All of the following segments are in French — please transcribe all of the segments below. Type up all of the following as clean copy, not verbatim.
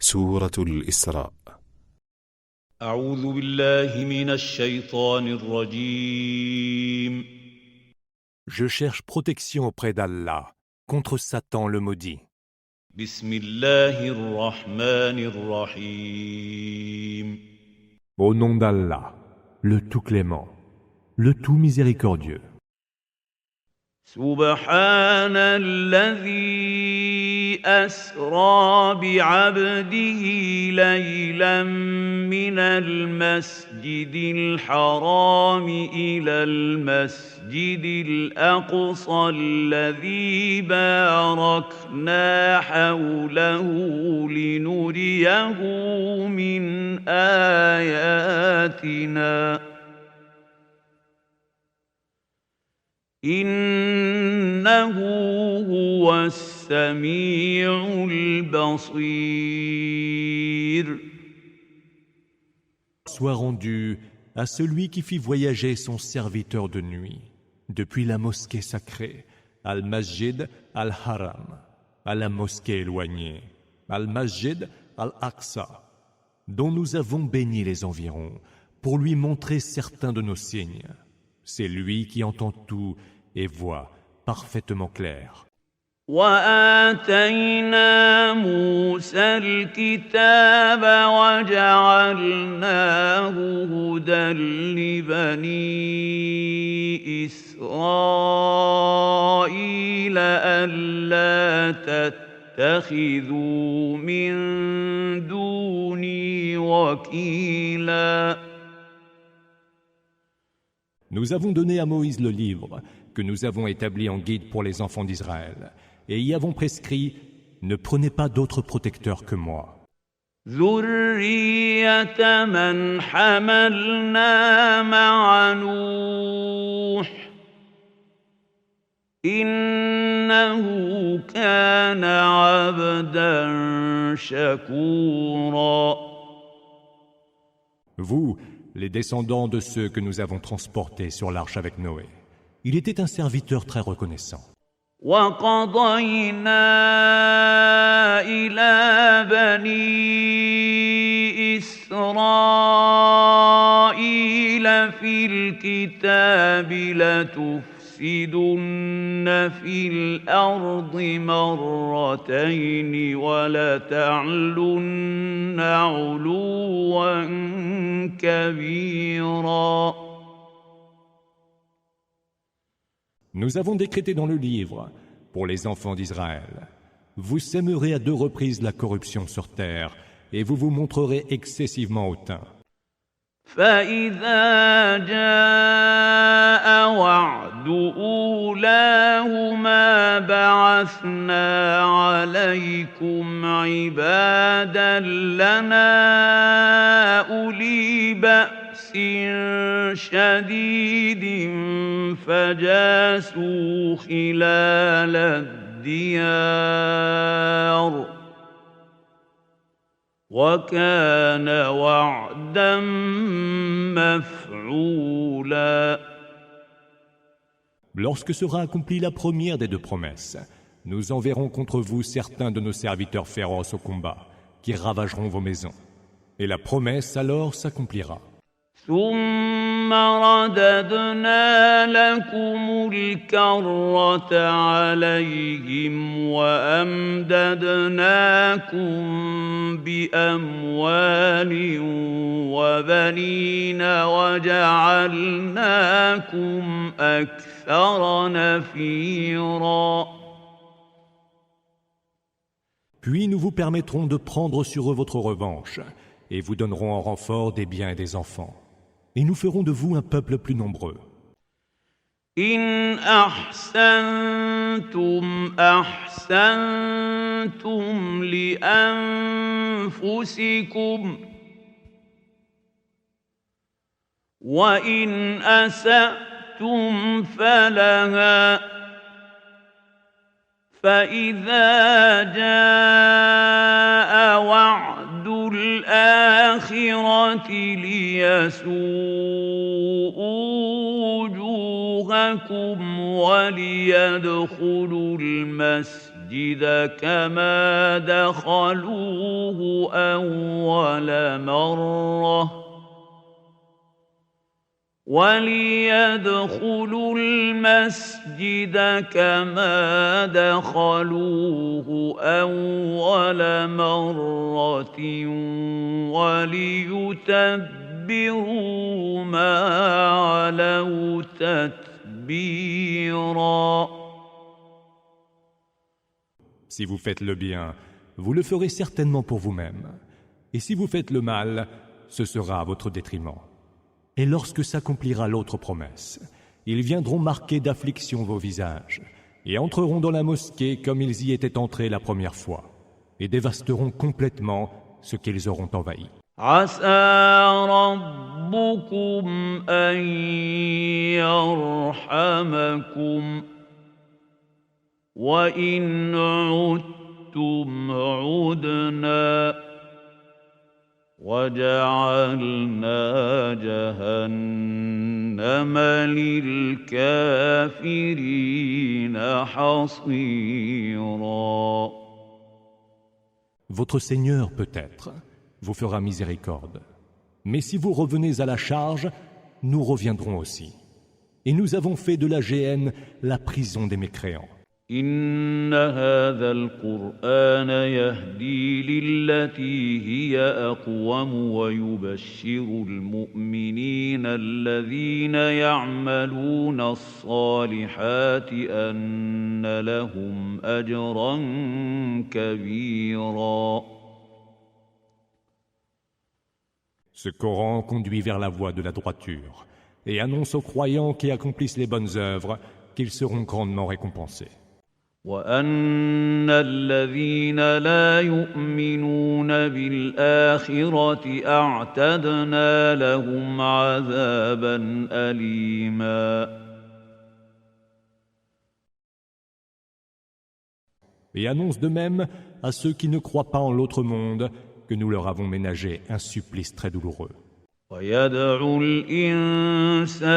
سورة الإسراء. أعوذ بالله من الشيطان الرجيم. Je cherche protection auprès d'Allah contre Satan le maudit. بسم الله الرحمن الرحيم. Au nom d'Allah, le tout clément, le tout miséricordieux. سبحان الذي أسرى بعبده ليلا من المسجد الحرام إلى المسجد الأقصى الذي باركنا حوله لنريه من آياتنا إنه هو السميع البصير. Soit rendu à celui qui fit voyager son serviteur de nuit depuis la mosquée sacrée, Al-Masjid Al-Haram, à la mosquée éloignée, Al-Masjid Al-Aqsa, dont nous avons béni les environs pour lui montrer certains de nos signes. C'est lui qui entend tout et voit parfaitement clair. وآتينا موسى الكتاب وجعلناه هدى لبني إسرائيل ألا تتخذوا من دوني وكيلا. Nous avons donné à Moïse le livre que nous avons établi en guide pour les enfants d'Israël et y avons prescrit « Ne prenez pas d'autres protecteurs que moi ». ذرية من حملنا مع نوح إنه كان عبدا شكورا. Vous, les descendants de ceux que nous avons transportés sur l'arche avec Noé, il était un serviteur très reconnaissant. وقضينا إلى بني إسرائيل في الكتاب لتفسدن في الأرض مرتين ولتعلن علوا كبيرا. Nous avons décrété dans le livre, pour les enfants d'Israël, vous sèmerez à 2 reprises la corruption sur terre et vous vous montrerez excessivement hautain. فإذا جاء وعد أولاهما بعثنا عليكم عبادا لنا أولي بأس شديد فجاسوا خلال الديار وكان وعدا مفعولا. Lorsque sera accomplie la première des 2 promesses, nous enverrons contre vous certains de nos serviteurs féroces au combat, qui ravageront vos maisons. Et la promesse alors s'accomplira. ثم رددنا لكم الكرة عليهم وأمددناكم بأموال وبنين وجعلناكم أكثر نفيرا. Puis nous vous permettrons de prendre sur eux votre revanche, et vous donnerons en renfort des biens et des enfants. Et nous ferons de vous un peuple plus nombreux. إن أحسنتم أحسنتم لأنفسكم وإن أسأتم فلها فإذا جاء وعد الآخرة ليسوءوا وجوهكم وليدخلوا المسجد المسجد كما دخلوه أول مرة وليدخلوا المسجد كما دخلوه أول مرة وليتبروا ما علوا تتبيرا. Si vous faites le bien, vous le ferez certainement pour vous-même. Et si vous faites le mal, ce sera à votre détriment. Et lorsque s'accomplira l'autre promesse, ils viendront marquer d'affliction vos visages, et entreront dans la mosquée comme ils y étaient entrés la première fois, et dévasteront complètement ce qu'ils auront envahi. عسى ربكم أن يرحمكم وإن عدتم عدنا وجعلنا جهنم للكافرين حصيرا. Votre Seigneur, peut-être, vous fera miséricorde. Mais si vous revenez à la charge, nous reviendrons aussi. Et nous avons fait de la géhenne la prison des mécréants. إن هذا القرآن يهدي للتي هي أقوم ويبشر المؤمنين الذين يعملون الصالحات أن لهم أجرا كبيرا. Ce Coran conduit vers la voie de la droiture et annonce aux croyants qui accomplissent les bonnes œuvres qu'ils seront grandement récompensés. وأن الذين لا يؤمنون بالآخرة أعتدنا لهم عذابا أليما. Et annonce de même à ceux qui ne croient pas en l'autre monde que nous leur avons ménagé un supplice très douloureux. ويدعو الإنسان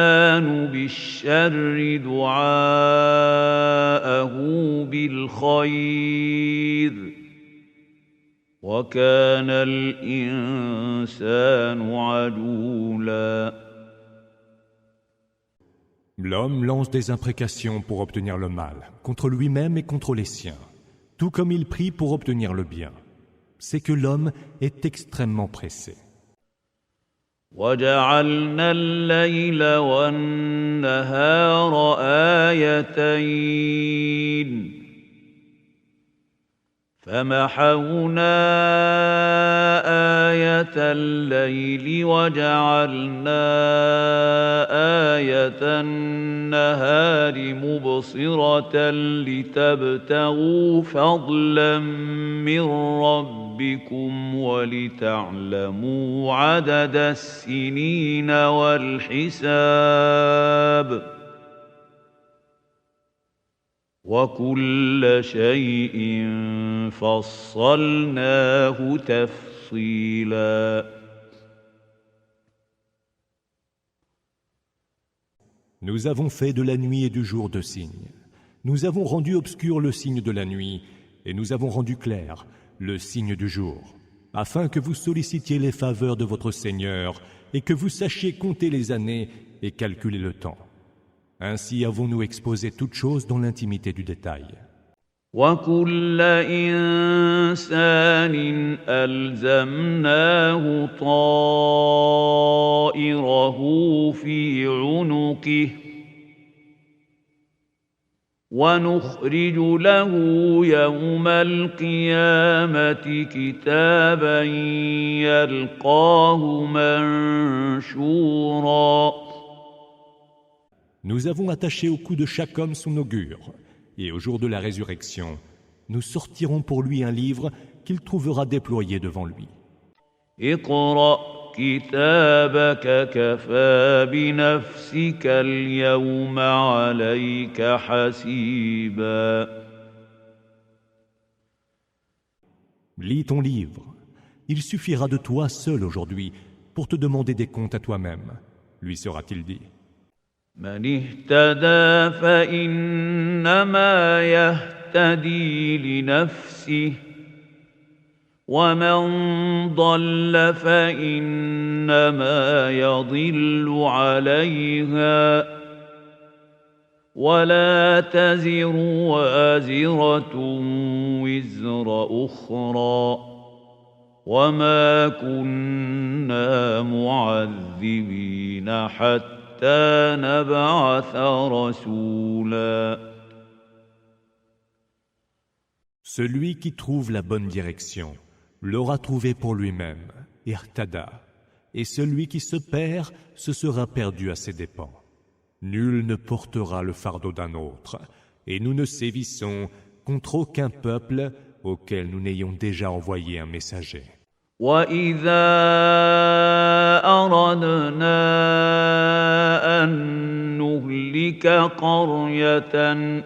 بالشر دعاءه بالخير وكان الإنسان عجولا. L'homme lance des imprécations pour obtenir le mal, contre lui-même et contre les siens, tout comme il prie pour obtenir le bien. C'est que l'homme est extrêmement pressé. وجعلنا الليل والنهار آيتين فمحونا آية الليل وجعلنا آية النهار مبصرة لتبتغوا فضلا من ربكم ولتعلموا عدد السنين والحساب وكل شيء فصلناه تفصيلا. Nous avons fait de la nuit et du jour deux signes. Nous avons rendu obscur le signe de la nuit et nous avons rendu clair le signe du jour, afin que vous sollicitiez les faveurs de votre Seigneur et que vous sachiez compter les années et calculer le temps. Ainsi avons-nous exposé toutes choses dans l'intimité du détail. وكل إنسان ألزمناه طائره في عنقه ونخرج له يوم القيامة كتابا يلقاه منشورا. Nous avons attaché au cou de chaque homme son augure, et au jour de la résurrection, nous sortirons pour lui un livre qu'il trouvera déployé devant lui. اقرأ كتابك كفى بنفسك اليوم عليك حسيبا. Lis ton livre. Il suffira de toi seul aujourd'hui pour te demander des comptes à toi-même, lui sera-t-il dit. من اهتدى فإنما يهتدي يهتدي لنفسه ومن ضل فإنما يضل عليها ولا تزر وازرة وزر أخرى وما كنا معذبين حتى نبعث رسولا. Celui qui trouve la bonne direction l'aura trouvée pour lui-même, irtada, et celui qui se perd se sera perdu à ses dépens. Nul ne portera le fardeau d'un autre, et nous ne sévissons contre aucun peuple auquel nous n'ayons déjà envoyé un messager. وَإِذَا أَرَدْنَا أَن نُّهْلِكَ قَرْيَةً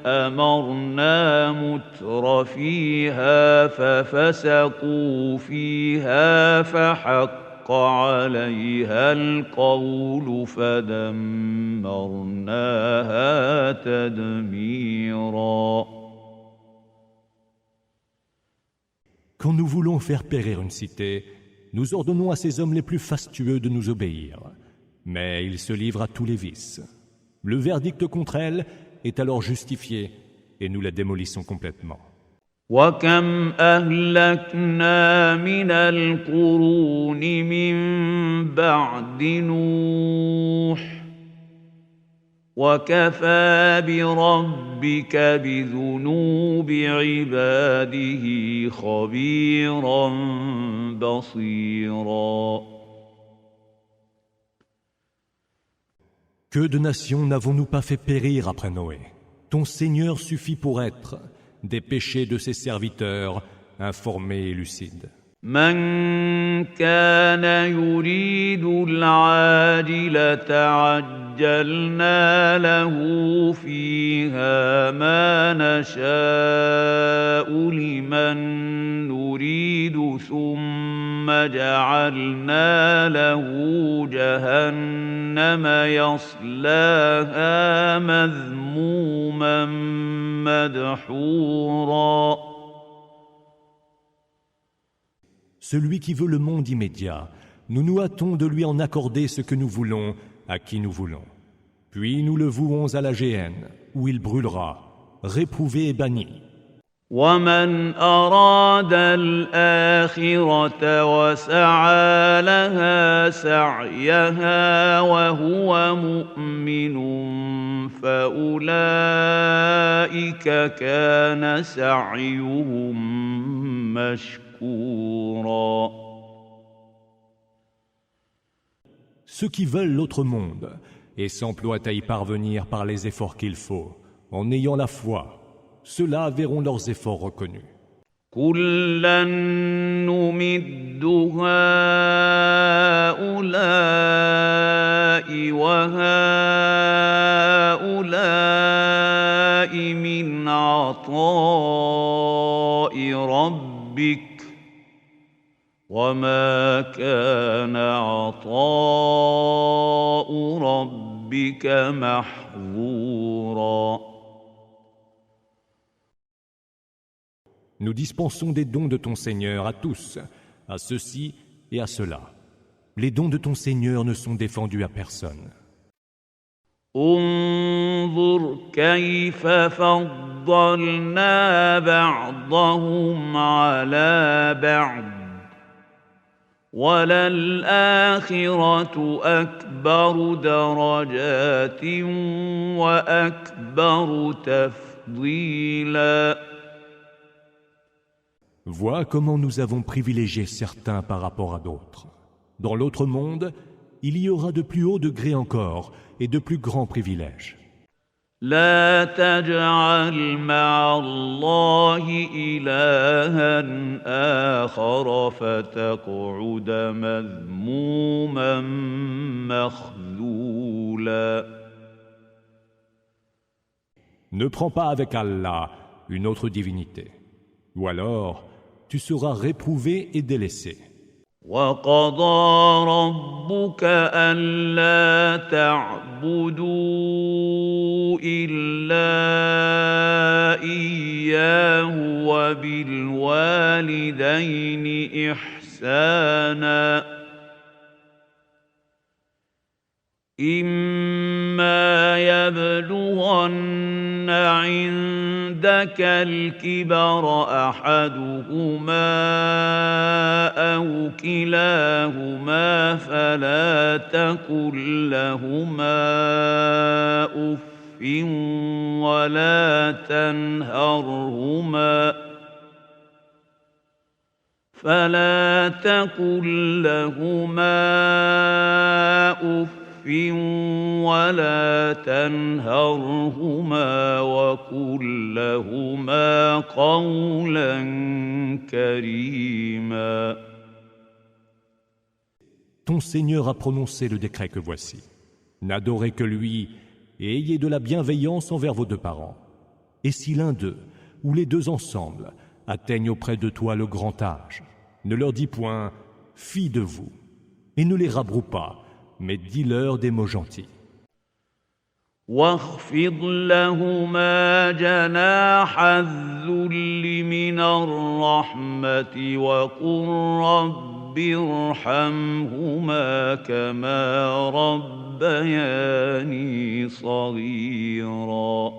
أَمَرْنَا مُتْرَ فِيهَا فَفَسَقُوا فِيهَا فَحَقَّ عَلَيْهَا الْقَوْلُ فَدَمَّرْنَاهَا تَدْمِيرًا. Quand nous voulons faire périr une cité, nous ordonnons à ces hommes les plus fastueux de nous obéir. Mais ils se livrent à tous les vices. Le verdict contre elle est alors justifié et nous la démolissons complètement. وَكَمْ أَهْلَكْنَا مِنَ الْقُرُونِ مِن بَعْدِ نُوحٍ وَكَفَى بِرَبِّكَ بِذُنُوبِ عِبَادِهِ خَبِيرًا بَصِيرًا. Que de nations n'avons-nous pas fait périr après Noé? Ton Seigneur suffit pour être des péchés de ses serviteurs informés et lucides. من كان يريد العاجلة عجلنا له فيها ما نشاء لمن نريد ثم جعلنا له جهنم يصلاها مذموما مدحورا. Celui qui veut le monde immédiat, nous nous hâtons de lui en accorder ce que nous voulons à qui nous voulons. Puis nous le vouons à la géhenne, où il brûlera, réprouvé et banni. ومن أراد الآخرة وسعى لها سعيها وهو مؤمن فأولئك كان سعيهم مشكورا. Ceux qui veulent l'autre monde et s'emploient à y parvenir par les efforts qu'il faut, en ayant la foi, ceux-là verront leurs efforts reconnus. كُلًّا نُّمِدُّ هَٰؤُلَاءِ وَهَٰؤُلَاءِ مِنْ عَطَاءِ رَبِّكَ وَمَا كَانَ عَطَاءُ رَبِّكَ مَحْظُورًا. Nous dispensons des dons de ton Seigneur à tous, à ceux-ci et à ceux-là. Les dons de ton Seigneur ne sont défendus à personne. انظر كيف فضلنا بعضهم على بعض وللآخرة أكبر درجات وأكبر تفضيلا. Vois comment nous avons privilégié certains par rapport à d'autres. Dans l'autre monde, il y aura de plus hauts degrés encore et de plus grands privilèges. لا تجعل مع الله إلها آخر فتقعد مذموما مخذولا. Ne prends pas avec Allah une autre divinité, ou alors tu seras réprouvé et délaissé. وَقَضَىٰ رَبُّكَ أَلَّا تَعْبُدُوا إلا إياه وبالوالدين إحسانا إما يبلغن عندك الكبر أحدهما أو كلاهما فلا تقل لهما أف ولا تنهرهما وقل لهما قولا كريما. Ton Seigneur a prononcé le décret que voici. N'adorez que lui et ayez de la bienveillance envers vos deux parents. Et si l'un d'eux, ou les deux ensemble, atteignent auprès de toi le grand âge, ne leur dis point « fille de vous » et ne les rabroue pas, mais dis-leur des mots gentils. واخفض لهما جناح الذل من الرحمة وقل رب ارحمهما كما ربياني صغيرا.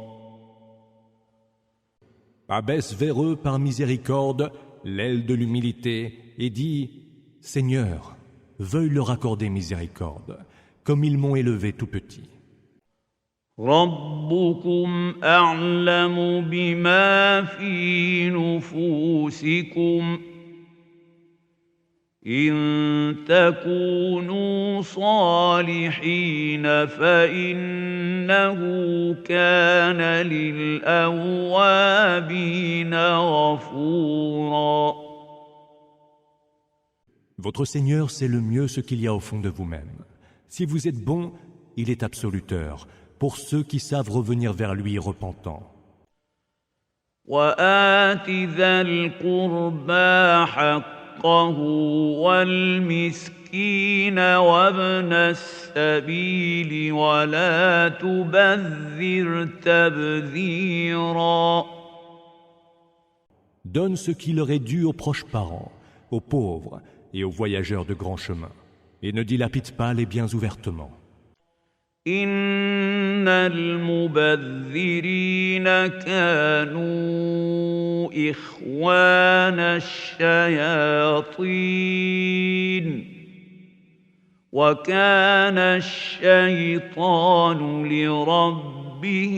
Abaisse vers eux par miséricorde l'aile de l'humilité et dis « Seigneur, veuille leur accorder miséricorde, comme ils m'ont élevé tout petit. » ربكم أعلم بما في نفوسكم إن تكونوا صالحين فإنه كان للأوابين غفورا. Votre Seigneur sait le mieux ce qu'il y a au fond de vous-même. Si vous êtes bon, il est absoluteur pour ceux qui savent revenir vers lui repentants. وآت ذا القربى حقه والمسكين وابن السبيل ولا تبذر تبذيرا. Donne ce qui leur est dû aux proches parents, aux pauvres et aux voyageurs de grand chemin, et ne dilapide pas les biens ouvertement. إن المبذرين كانوا إخوان الشياطين وكان الشيطان لربه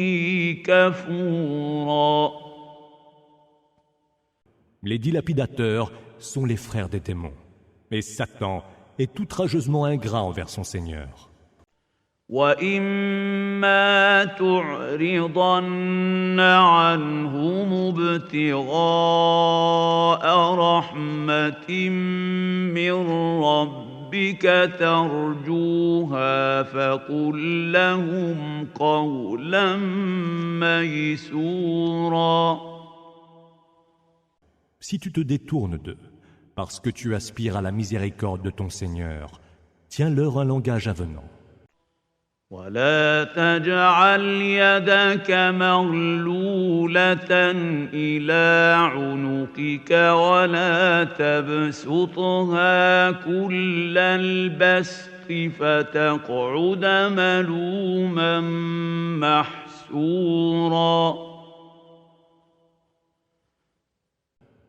كفورا. Les dilapidateurs sont les frères des démons, et Satan est outrageusement ingrat envers son Seigneur. وَإِمَّا تُعْرِضَنَّ عَنْهُمُ ابْتِغَاءَ رَحْمَةٍ مِّن رَّبِّكَ تَرْجُوهَا فَقُل لَّهُمْ قَوْلًا مَّيْسُورًا. Si tu te détournes d'eux, parce que tu aspires à la miséricorde de ton Seigneur, tiens-leur un langage avenant. ولا تجعل يدك مغلولة إلى عنقك ولا تبسطها كل البسط فتقعد ملوما محسورا.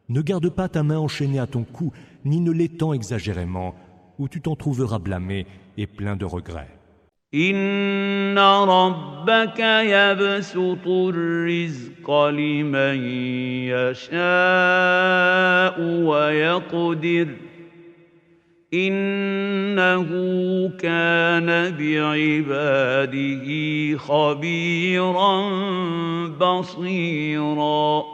Ne garde pas ta main enchaînée à ton cou, ni ne l'étends exagérément, ou tu t'en trouveras blâmé et plein de regrets. إن ربك يبسط الرزق لمن يشاء ويقدر إنه كان بعباده خبيرا بصيرا.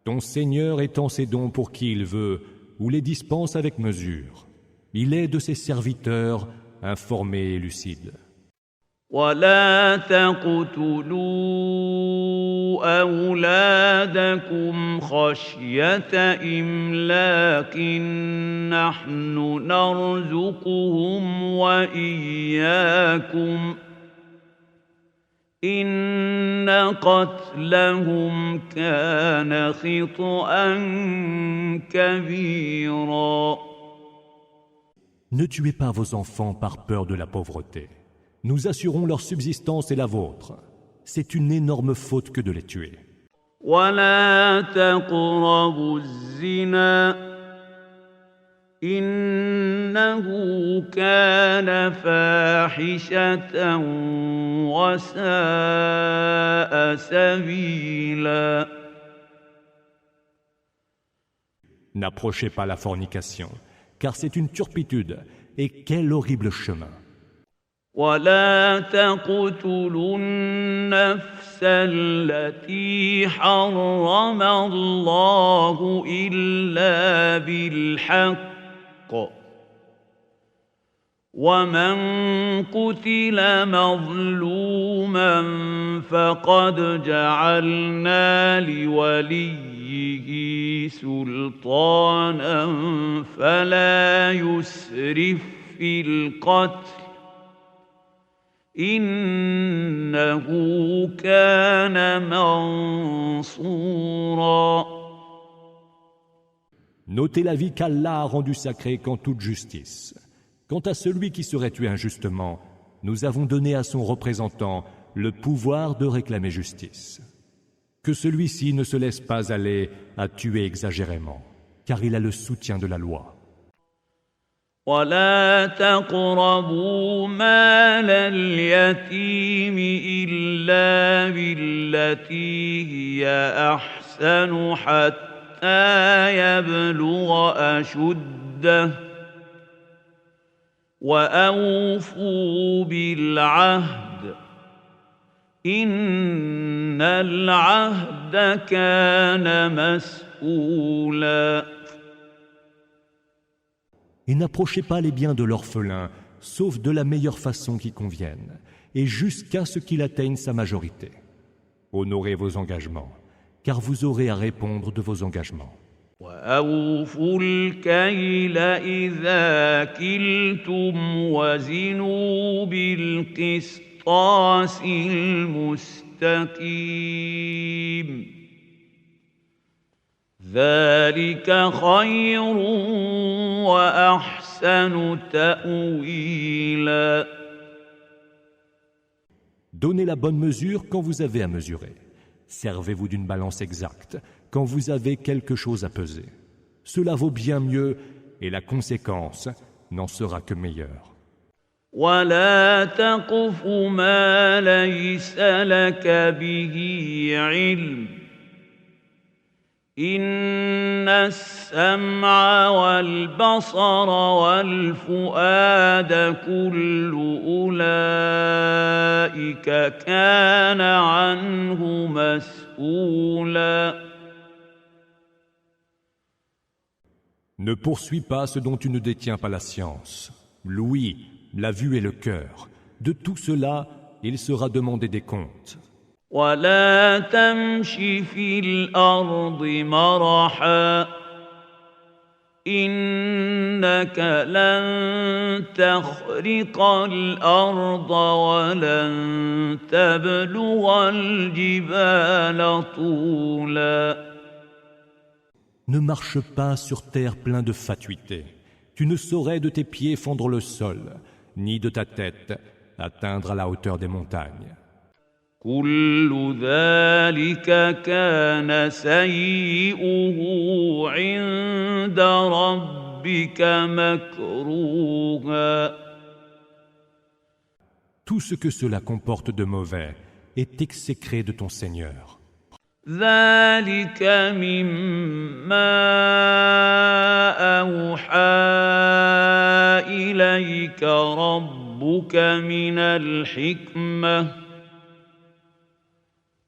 Ton Seigneur étend ses dons pour qui il veut, ou les dispense avec mesure. Il est de ses serviteurs informés et lucides. ولا تقتلوا أولادكم خشية إملاق نحن نرزقهم وإياكم إن قتلهم كان خطأ كبيرا. Ne tuez pas vos enfants par peur de la pauvreté. Nous assurons leur subsistance et la vôtre. C'est une énorme faute que de les tuer. ولا تقربوا الزنا إنه كان فاحشة وساء سبيلا. N'approchez pas la fornication, car c'est une turpitude, et quel horrible chemin. ولا تقتلوا النفس التي حرم الله إلا بالحق ومن قتل مظلوما فقد جعلنا لوليه سلطانا فلا يسرف في القتل إنه كان منصورا. Notez la vie qu'Allah a rendue sacrée qu'en toute justice. Quant à celui qui serait tué injustement, nous avons donné à son représentant le pouvoir de réclamer justice. Que celui-ci ne se laisse pas aller à tuer exagérément, car il a le soutien de la loi. ولا تقربوا مال اليتيم إلا بالتي هي أحسن حتى يبلغ أشده وأوفوا بالعهد إن العهد كان مسؤولا. Et n'approchez pas les biens de l'orphelin, sauf de la meilleure façon qui convienne, et jusqu'à ce qu'il atteigne sa majorité. Honorez vos engagements, car vous aurez à répondre de vos engagements. وأوفوا الكيل إذا كلتم وزنوا بالقسطاس المستقيم ذلك خير وأحسن تأويلا. Donnez la bonne mesure quand vous avez à mesurer. Servez-vous d'une balance exacte quand vous avez quelque chose à peser. Cela vaut bien mieux et la conséquence n'en sera que meilleure. ولا تقف ما ليس لك به علم إن السمع والبصر والفؤاد كل أولئك كان عنه مسؤولا. Ne poursuis pas ce dont tu ne détiens pas la science. L'ouïe, la vue et le cœur. De tout cela, il sera demandé des comptes. ولا تمش في الأرض مرحا إنك لن تخرق الأرض ولن تبلغ الجبال طولا. Ne marche pas sur terre plein de fatuité. Tu ne saurais de tes pieds fendre le sol, ni de ta tête atteindre à la hauteur des montagnes. كل ذلك كان سيئه عند ربك مكروها. Tout ce que cela comporte de mauvais est exécré de ton Seigneur. ذلك مما أوحى إليك ربك من الحكمة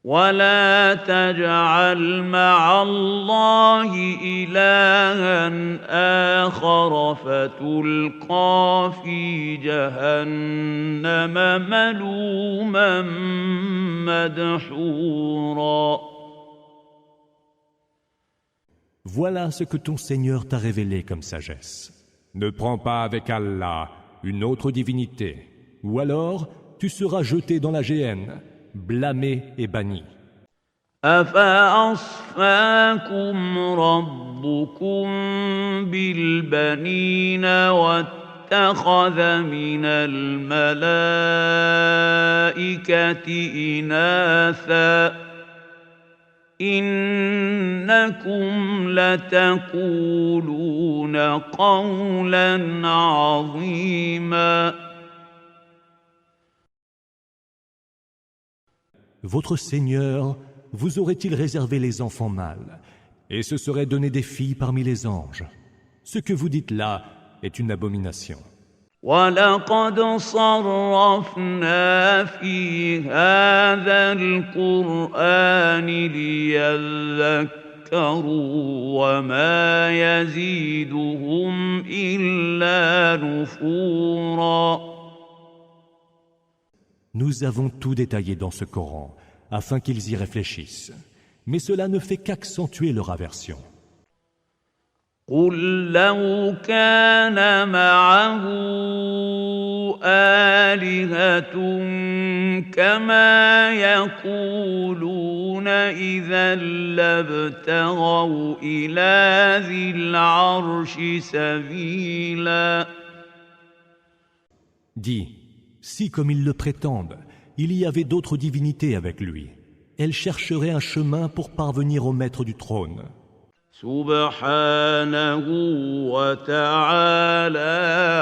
ولا تجعل مع الله إلها آخر فتلقى في جهنم ملوما مدحورا. Voilà ce que ton Seigneur t'a révélé comme sagesse. Ne prends pas avec Allah une autre divinité, ou alors tu seras jeté dans la géhenne, blâmé et banni. أفأصفاكم ربكم بالبنين واتخذ من الملائكة إناثا إنكم لتقولون قولا عظيما. Votre Seigneur vous aurait-il réservé les enfants mâles et se serait donné des filles parmi les anges? Ce que vous dites là est une abomination. وَلَقَدْ صَرَّفْنَا فِي هَذَا الْقُرْآنِ لِيَذَّكَّرُوا وَمَا يَزِيدُهُمْ إِلَّا نُفُورًا. Nous avons tout détaillé dans ce Coran afin qu'ils y réfléchissent, mais cela ne fait qu'accentuer leur aversion. قُل لَّوْ كَانَ مَعَهُ آلِهَةٌ كَمَا يَقُولُونَ إِذًا لَّابْتَغَوْا إِلَىٰ ذِي الْعَرْشِ سَبِيلًا. Dis, si comme ils le prétendent, il y avait d'autres divinités avec lui, elles chercheraient un chemin pour parvenir au maître du trône. سبحانه وتعالى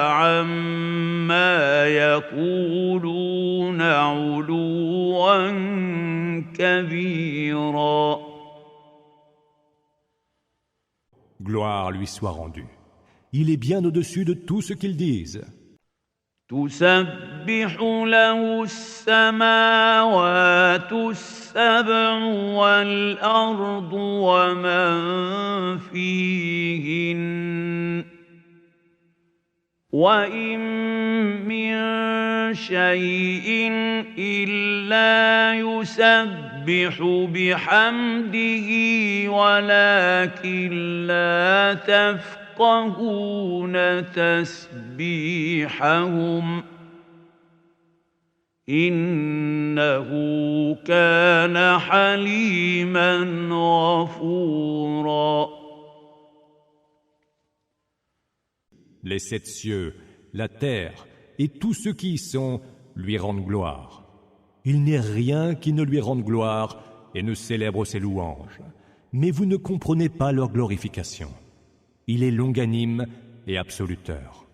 عما يقولون علوا كبيرا. Gloire lui soit rendue. Il est bien au-dessus de tout ce qu'ils disent. تسبح له السماوات السبع والأرض ومن فيهن وإن من شيء إلا يسبح بحمده ولكن لا تفقهون تسبيحهم إنه كان حليما غفورا. Les sept cieux, la terre et tous ceux qui y sont lui rendent gloire. Il n'est rien qui ne lui rende gloire et ne célèbre ses louanges. Mais vous ne comprenez pas leur glorification. Il est longanime et absoluteur.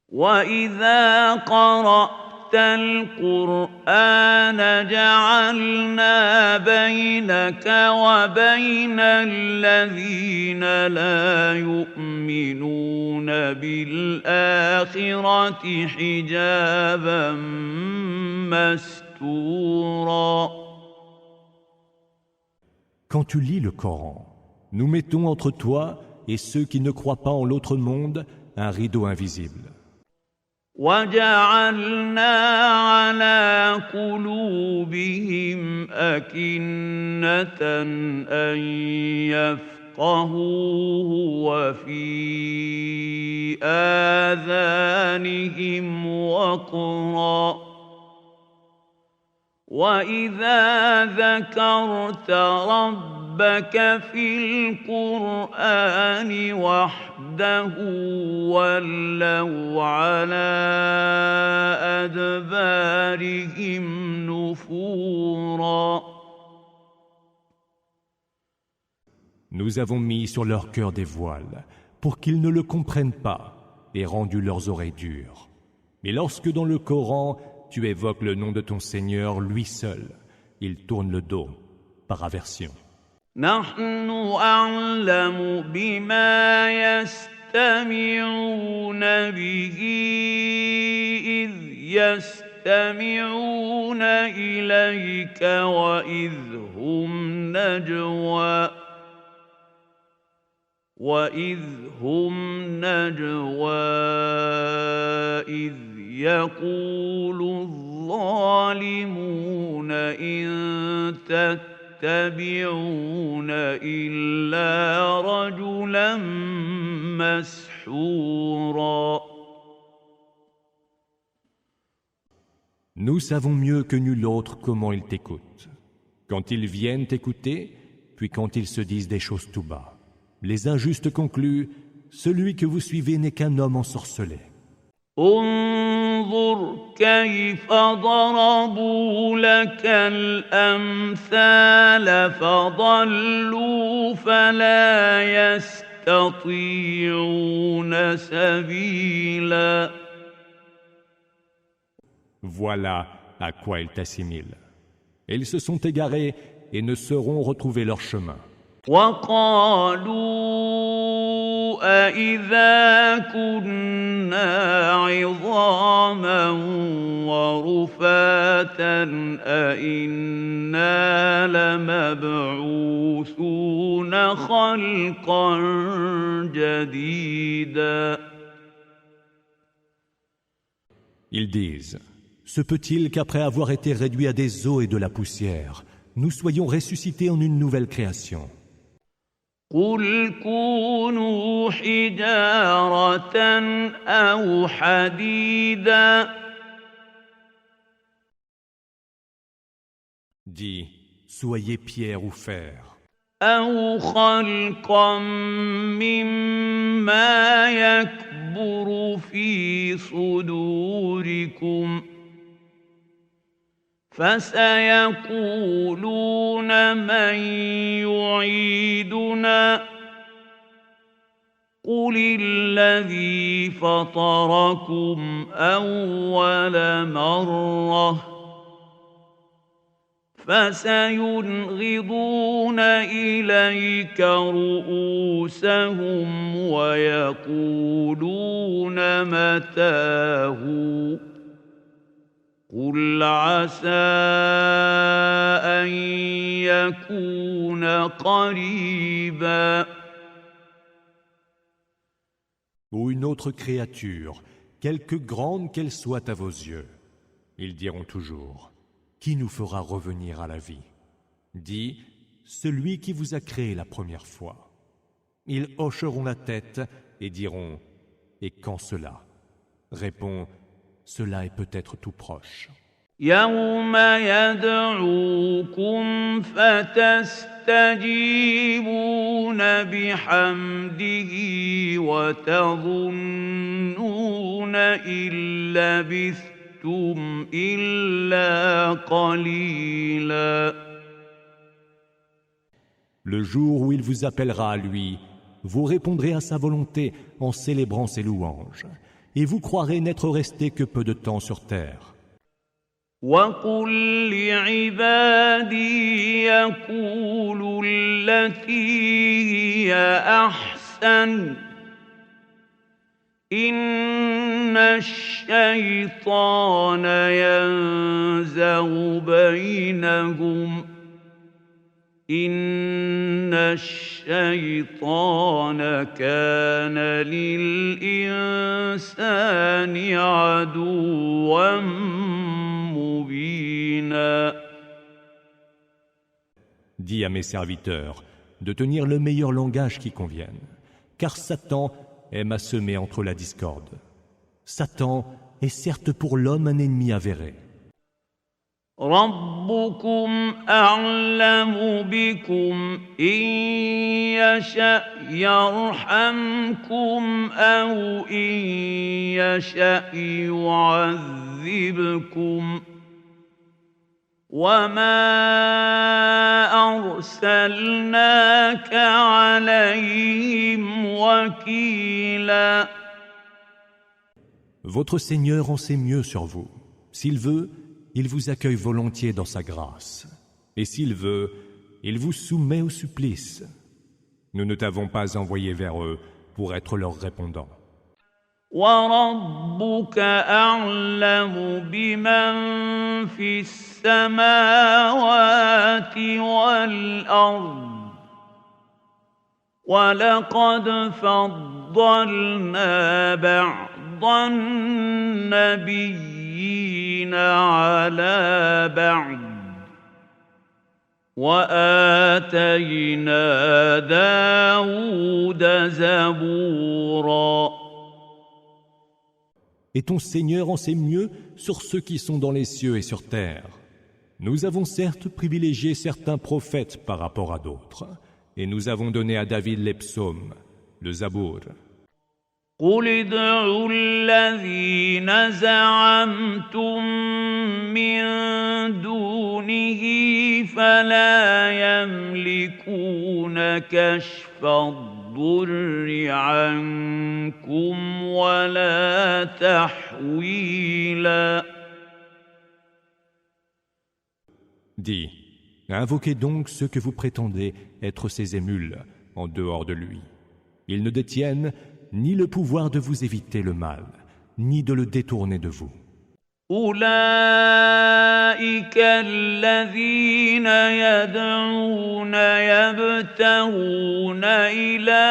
وَإِذَا قَرَأْتَ الْقُرْآنَ جَعَلْنَا بَيْنَكَ وَبَيْنَ الَّذِينَ لَا يُؤْمِنُونَ بِالْآخِرَةِ حِجَابًا مَّسْتُورًا. Quand tu lis le Coran, nous mettons entre toi et ceux qui ne croient pas en l'autre monde un rideau invisible. وَجَعَلْنَا عَلَىٰ قُلُوبِهِمْ أَكِنَّةً أَن يَفْقَهُوهُ وَفِي آذَانِهِمْ وَقْرًا ۚ وَإِذَا ذَكَرْتَ رَبَّكَ فِي الْقُرْآنِ وَحْدَهُ وَلَّوْا عَلَىٰ أَدْبَارِهِمْ نُفُورًا. Nous avons mis sur leur cœur des voiles pour qu'ils ne le comprennent pas et rendu leurs oreilles dures. Mais lorsque dans le Coran tu évoques le nom de ton Seigneur, lui seul, ils tournent le dos par aversion. نحن أعلم بما يستمعون به إذ يستمعون إليك وإذ هم نجوى إذ يقول الظالمون إن تتبعون إلا رجلا مسحورا. Nous savons mieux que nul autre comment ils t'écoutent. Quand ils viennent t'écouter, puis quand ils se disent des choses tout bas. Les injustes concluent, celui que vous suivez n'est qu'un homme ensorcelé. انظر كيف ضربوا لك الأمثال فضلوا فلا يستطيعون سبيلا. Voilà à quoi ils t'assimilent. Ils se sont égarés et ne sauront retrouver leur chemin. وقالوا أإذا كنا عظاما ورفاتا أإنا لمبعوثون خلقا جديدا. Ils disent, se peut-il qu'après avoir été réduits à des os et de la poussière, nous soyons ressuscités en une nouvelle création? قل كونوا حجارة أو حديدا. Dis, soyez pierre ou fer. أو خلقا مما يكبر في صدوركم فسيقولون من يعيدنا قل الذي فطركم أول مرة فسينغضون إليك رؤوسهم ويقولون متاه قل عسى أن يكون قريبا. Ou une autre créature, quelque grande qu'elle soit à vos yeux. Ils diront toujours, qui nous fera revenir à la vie? Dis, celui qui vous a créé la première fois. Ils hocheront la tête et diront, et quand cela? Réponds, cela est peut-être tout proche. يوم يدعوكم فتستجيبون بحمده وتظنون إن لبثتم إلا قليلا. Le jour où il vous appellera à lui, vous répondrez à sa volonté en célébrant ses louanges, et vous croirez n'être resté que peu de temps sur terre. وقل لعبادي يقولوا التي هي أحسن إن الشيطان ينزغ بينهم إن الشيطان كان للإنسان عدوا مبينا. Dis à mes serviteurs de tenir le meilleur langage qui convienne, car Satan aime à semer entre la discorde. Satan est certes pour l'homme un ennemi avéré. ربكم أعلم بكم إن يشأ يرحمكم أو إن يشأ يعذبكم وما أرسلناك عليهم وكيلا. Votre Seigneur en sait mieux sur vous. S'il veut, il vous accueille volontiers dans sa grâce. Et s'il veut, il vous soumet au supplice. Nous ne t'avons pas envoyé vers eux pour être leur répondant. وربك أعلم بمن في السماوات والأرض ولقد فضلنا بعض النبيين على بعض وآتينا داود زبورا. Et ton Seigneur en sait mieux sur ceux qui sont dans les cieux et sur terre. Nous avons certes privilégié certains prophètes par rapport à d'autres, et nous avons donné à David les psaumes, le Zabour. قل ادعوا الذين زعمتم من دونه فلا يملكون كشف الضر عنكم ولا تحويلا. Dis, invoquez donc ceux que vous prétendez être ses émules en dehors de lui. Ils ne détiennent ni le pouvoir de vous éviter le mal, ni de le détourner de vous. أولئك الذين يدعون يبتغون إلى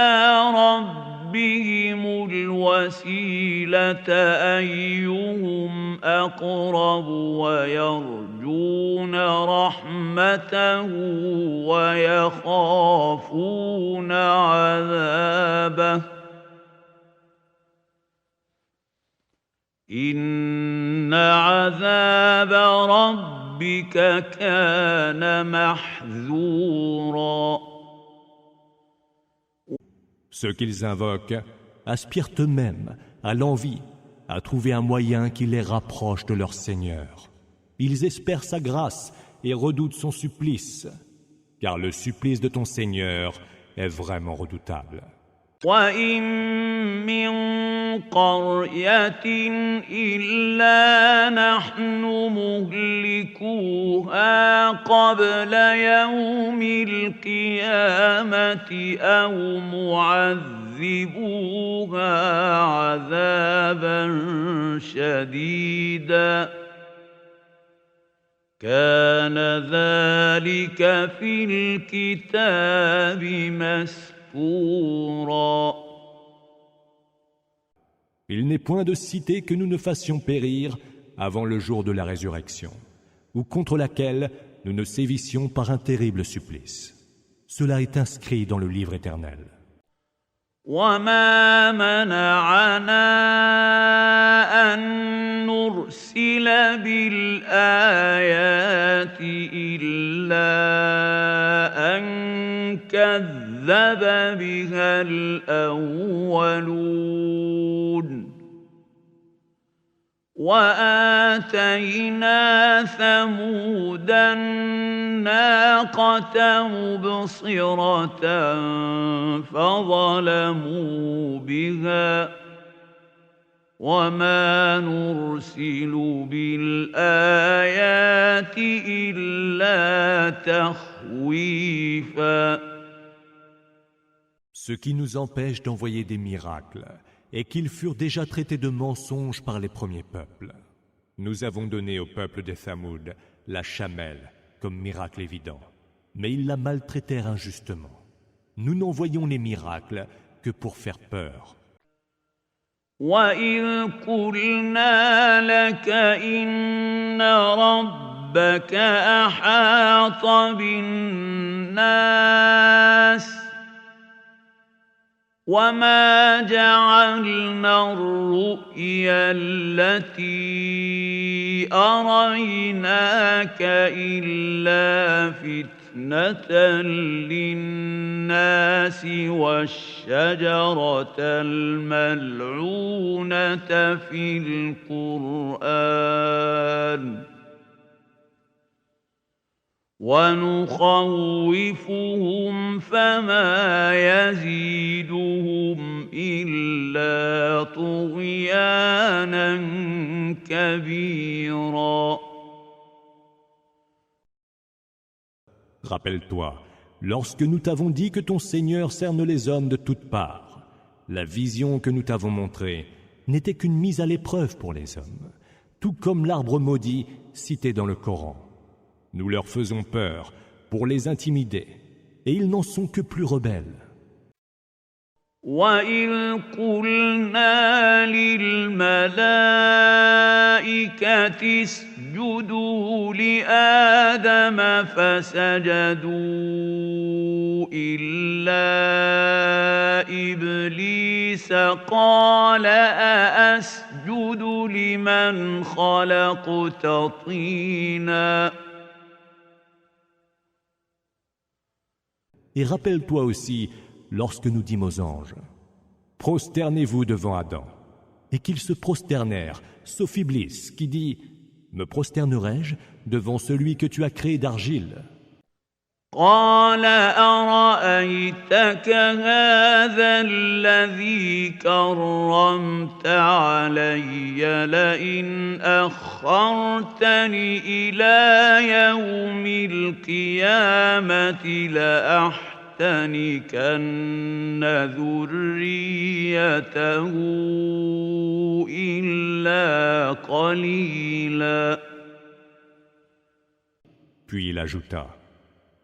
ربهم الوسيلة أيهم أقرب ويرجون رحمته ويخافون عذابه إن عذاب ربك كان محذورا. Ceux qu'ils invoquent aspirent eux-mêmes à l'envie, à trouver un moyen qui les rapproche de leur Seigneur. Ils espèrent sa grâce et redoutent son supplice, car le supplice de ton Seigneur est vraiment redoutable. وَإِن مِّن قَرْيَةٍ إِلَّا نَحْنُ مُهْلِكُوهَا قَبْلَ يَوْمِ الْقِيَامَةِ أَوْ مُعَذِّبُوهَا عَذَابًا شَدِيدًا كَانَ ذَلِكَ فِي الْكِتَابِ مسطورا. Il n'est point de cité que nous ne fassions périr avant le jour de la résurrection, ou contre laquelle nous ne sévissions par un terrible supplice. Cela est inscrit dans le livre éternel. وَمَا مَنَعَنَا أَن نُّرْسِلَ بِالْآيَاتِ إِلَّا أَن كَذَّبَ بِهَا الْأَوَّلُونَ وَآتَيْنَا ثَمُودَ النَّاقَةَ مُبْصِرَةً فَظَلَمُوا بِهَا وَمَا نُرْسِلُ بِالْآيَاتِ إِلَّا تَخْوِيفًا. Ce qui nous empêche d'envoyer des miracles et qu'ils furent déjà traités de mensonges par les premiers peuples. Nous avons donné au peuple des Thamoud la chamelle comme miracle évident, mais ils la maltraitèrent injustement. Nous n'envoyons les miracles que pour faire peur. وَإِذْ قُلْنَا لَكَ إِنَّ رَبَّكَ أَحَاطَ بِالنَّاسِ وَمَا جَعَلْنَا الرُّؤْيَا الَّتِي أَرَيْنَاكَ إِلَّا فِتْنَةً لِلنَّاسِ وَالشَّجَرَةَ الْمَلْعُونَةَ فِي الْقُرْآنِ وَنُخَوِّفُهُمْ فَمَا يَزِيدُهُمْ إِلَّا طُغْيَانًا كَبِيرًا. Rappelle-toi, lorsque nous t'avons dit que ton Seigneur cerne les hommes de toutes parts, la vision que nous t'avons montrée, n'était qu'une mise à l'épreuve pour les hommes, tout comme l'arbre maudit cité dans le Coran. Nous leur faisons peur pour les intimider, et ils n'en sont que plus rebelles. وَإِذْ قُلْنَا لِلْمَلَائِكَةِ اسْجُدُوا لِآدَمَ فَسَجَدُوا إِلَّا إِبْلِيسَ قَالَ أَأَسْجُدُ لِمَنْ خَلَقْتَ طِينًا. Et rappelle-toi aussi lorsque nous dîmes aux anges, « Prosternez-vous devant Adam » et qu'ils se prosternèrent, sauf Iblis, qui dit, « Me prosternerai-je devant celui que tu as créé d'argile » قال أرأيتك هذا الذي كرمت علي لئن أخرتني إلى يوم القيامة لأحتنكن ذريته إلا قليلا. Puis il ajouta,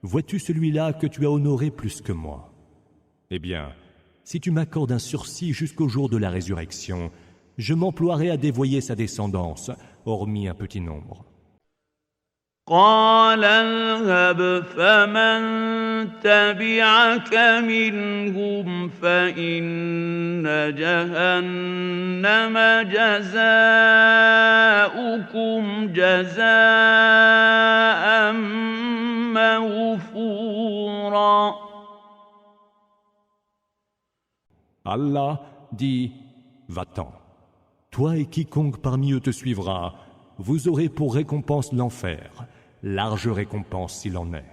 « Vois-tu celui-là que tu as honoré plus que moi ? Eh bien, si tu m'accordes un sursis jusqu'au jour de la résurrection, je m'emploierai à dévoyer sa descendance, hormis un petit nombre. » قال اذهب فمن تبعك منهم فإن جهنم جزاؤكم جزاء موفورا. Allah dit, « Va-t'en. Toi et quiconque parmi eux te suivra, vous aurez pour récompense l'enfer, large récompense s'il en est. »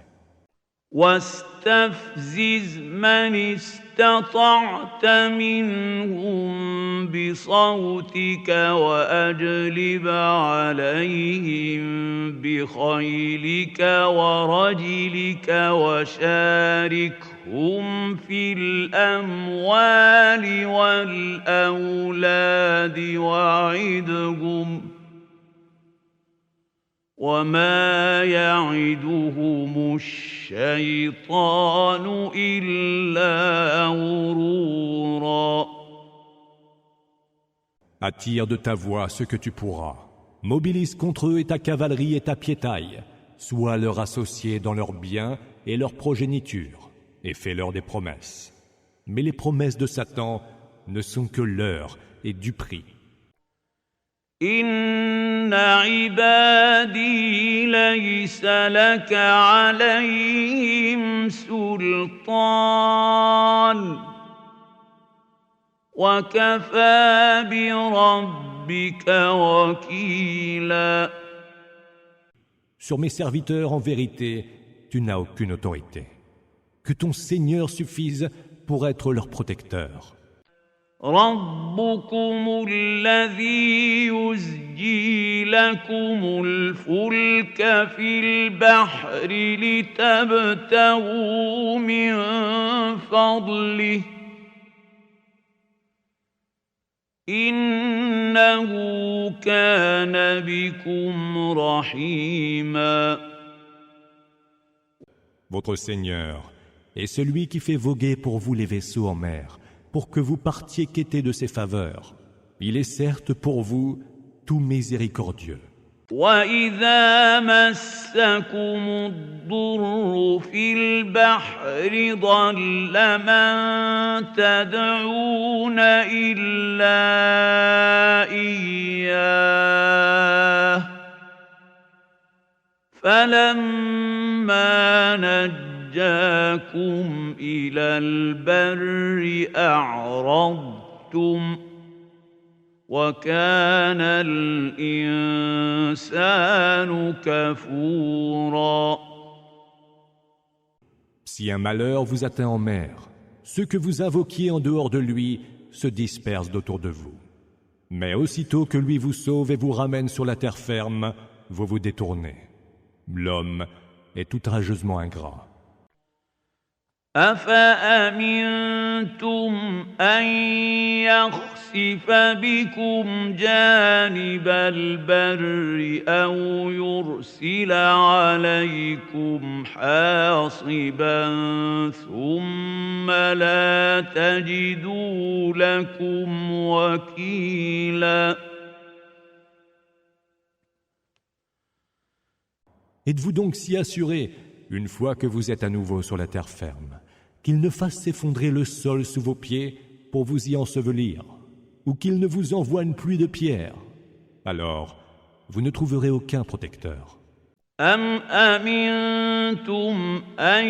واستفزز من استطعت منهم بصوتك وأجلب عليهم بخيلك ورجلك وشاركهم في الأموال والأولاد وعدهم وما يعدهم الشيطان إلا غرورا. Attire de ta voix ce que tu pourras. Mobilise contre eux et ta cavalerie et ta piétaille. Sois leurs associés dans leurs biens et leur progéniture, et fais-leur des promesses. Mais les promesses de Satan ne sont que leurres et duperies. إن عبادي ليس لك عليهم سلطان وكفى بربك وكيلا. Sur mes serviteurs, en vérité, tu n'as aucune autorité. Que ton Seigneur suffise pour être leur protecteur. ربكم الذي يزجي لكم الفلك في البحر لتبتغوا من فضله إنه كان بكم رحيما. Votre Seigneur est celui qui fait voguer pour vous les vaisseaux en mer, pour que vous partiez quêter de ses faveurs. Il est certes pour vous tout miséricordieux. وَإِذَا مَسَّكُمُ الضُّرُّ فِي الْبَحْرِ ضَلَّ مَن تَدْعُونَ إِلَّا إِيَّاهُ فَلَمَّا نَجَّاكُمْ إِلَى الْبَرِّ أَعْرَضْتُمْ وَكَانَ الْإِنسَانُ كَفُورًا. Si un malheur vous atteint en mer, ceux que vous invoquiez en dehors de lui se dispersent d'autour de vous. Mais aussitôt que lui vous sauve et vous ramène sur la terre ferme, vous vous détournez. L'homme est outrageusement ingrat. أفأمنتم أن يخسف بكم جانب البر أو يرسل عليكم حاصبا ثم لا تجدوا لكم وكيلا. Êtes-vous donc si assurés, une fois que vous êtes à nouveau sur la terre ferme, qu'il ne fasse s'effondrer le sol sous vos pieds pour vous y ensevelir, ou qu'il ne vous envoie une pluie de pierres? Alors, vous ne trouverez aucun protecteur. أم أمنتم أن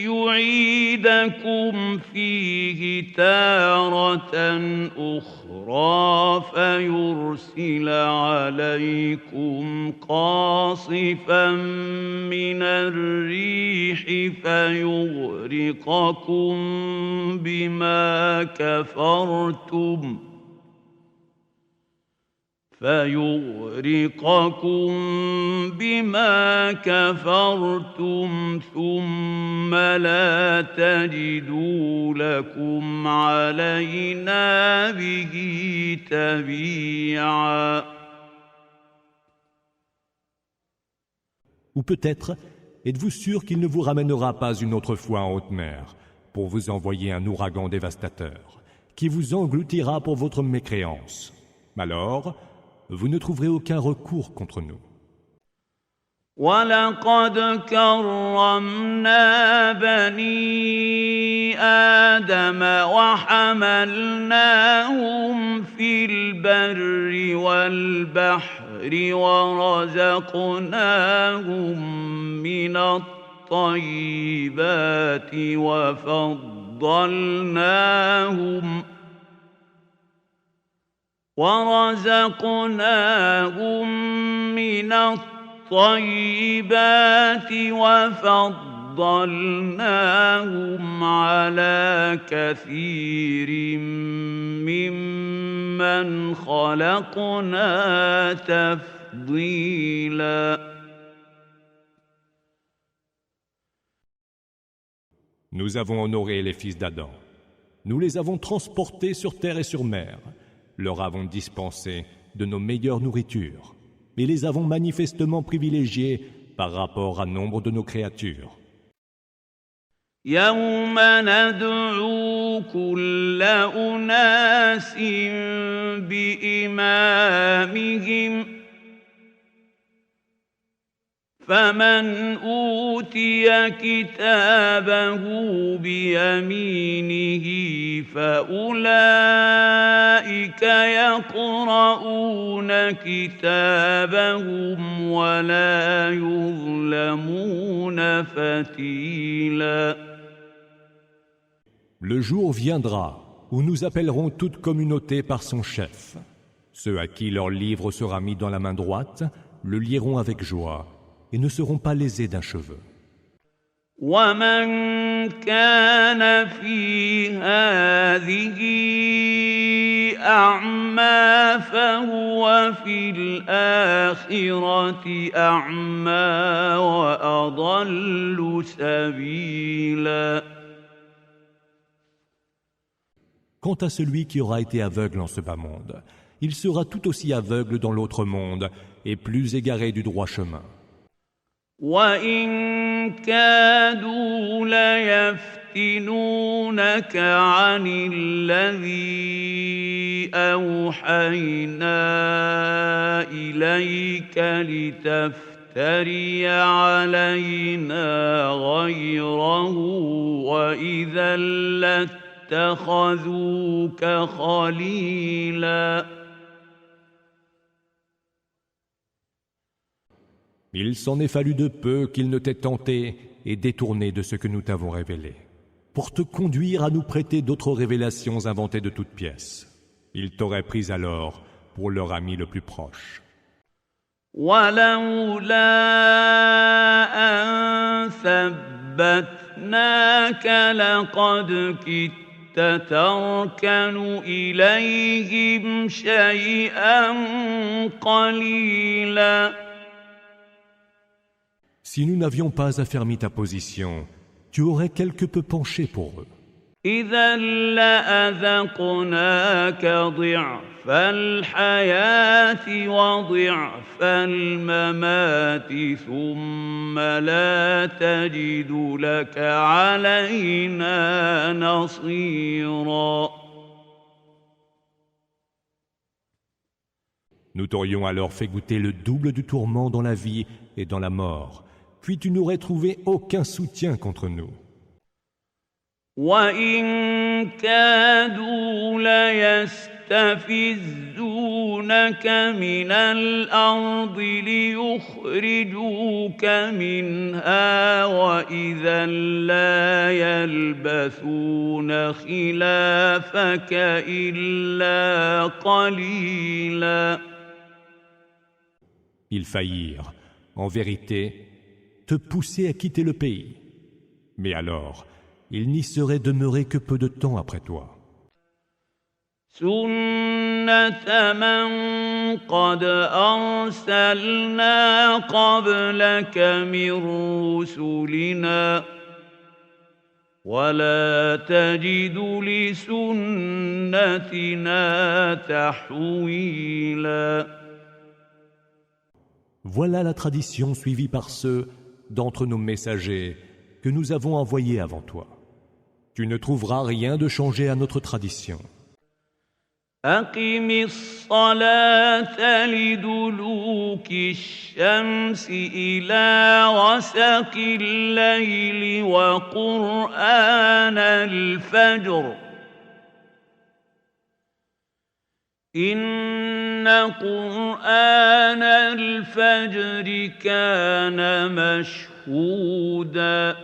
يعيدكم فيه تارة أخرى فيرسل عليكم قاصفا من الريح فيغرقكم بما كفرتم ثم لا تجدوا لكم علينا به تبيعا. Ou peut-être, êtes-vous sûr qu'il ne vous ramènera pas une autre fois en haute mer pour vous envoyer un ouragan dévastateur qui vous engloutira pour votre mécréance? Alors, vous ne trouverez aucun recours contre nous. وَلَقَدْ كَرَّمْنَا بَنِي آدَمَ وَحَمَلْنَاهُمْ فِي الْبَرِّ وَالْبَحْرِ وَرَزَقْنَاهُم مِّنَ الطَّيِّبَاتِ وفضلناهم على كثير ممن خلقنا تفضيلا. Nous avons honoré les fils d'Adam. Nous les avons transportés sur terre et sur mer, leur avons dispensé de nos meilleures nourritures, et les avons manifestement privilégiés par rapport à nombre de nos créatures. يوم ندعو كل أناس بإمامهم فمن أوتي كتابه بيمينه فأولئك يقرؤون كتابهم ولا يظلمون فتيلا. Le jour viendra où nous appellerons toute communauté par son chef. Ceux à qui leur livre sera mis dans la main droite le liront avec joie et ne seront pas lésés d'un cheveu. ومن كان في هذه أعمى فهو في الآخرة أعمى وأضل سبيلا. Quant à celui qui aura été aveugle en ce bas monde, il sera tout aussi aveugle dans l'autre monde et plus égaré du droit chemin. وَإِن كَادُوا لَيَفْتِنُونَكَ عَنِ الَّذِي أَوْحَيْنَا إِلَيْكَ لِتَفْتَرِيَ عَلَيْنَا غَيْرَهُ وَإِذًا لَاتَّخَذُوكَ خَلِيلًا. Il s'en est fallu de peu qu'ils ne t'aient tenté et détourné de ce que nous t'avons révélé, pour te conduire à nous prêter d'autres révélations inventées de toutes pièces. Ils t'auraient pris alors pour leur ami le plus proche. وَلَوْلَا أَن ثَبَّتْنَاكَ لَقَدْ كِدتَّ تَرْكَنُ إِلَيْهِمْ شَيْئًا قَلِيلًا. Si nous n'avions pas affermi ta position, tu aurais quelque peu penché pour eux. إذا لأذقناك ضعف الحياة وضعف الممات ثم لا تجد لك علينا نصيرا. Nous t'aurions alors fait goûter le double du tourment dans la vie et dans la mort, puis tu n'aurais trouvé aucun soutien contre nous. وإن كادوا ليستفزونك من الأرض ليخرجوك منها وإذا لا يلبثون خلافك إلا قليلا. Ils faillirent, en vérité, te pousser à quitter le pays. Mais alors, il n'y serait demeuré que peu de temps après toi. سنة من قد أرسلنا قبلك من رسلنا ولا تجد لسنتنا تحويلا. Voilà la tradition suivie par ceux d'entre nos messagers que nous avons envoyés avant toi. Tu ne trouveras rien de changé à notre tradition. أقم الصلاة لدلوك الشمس إلى غسق الليل وقرآن الفجر إن قرآن الفجر كان مشهودا.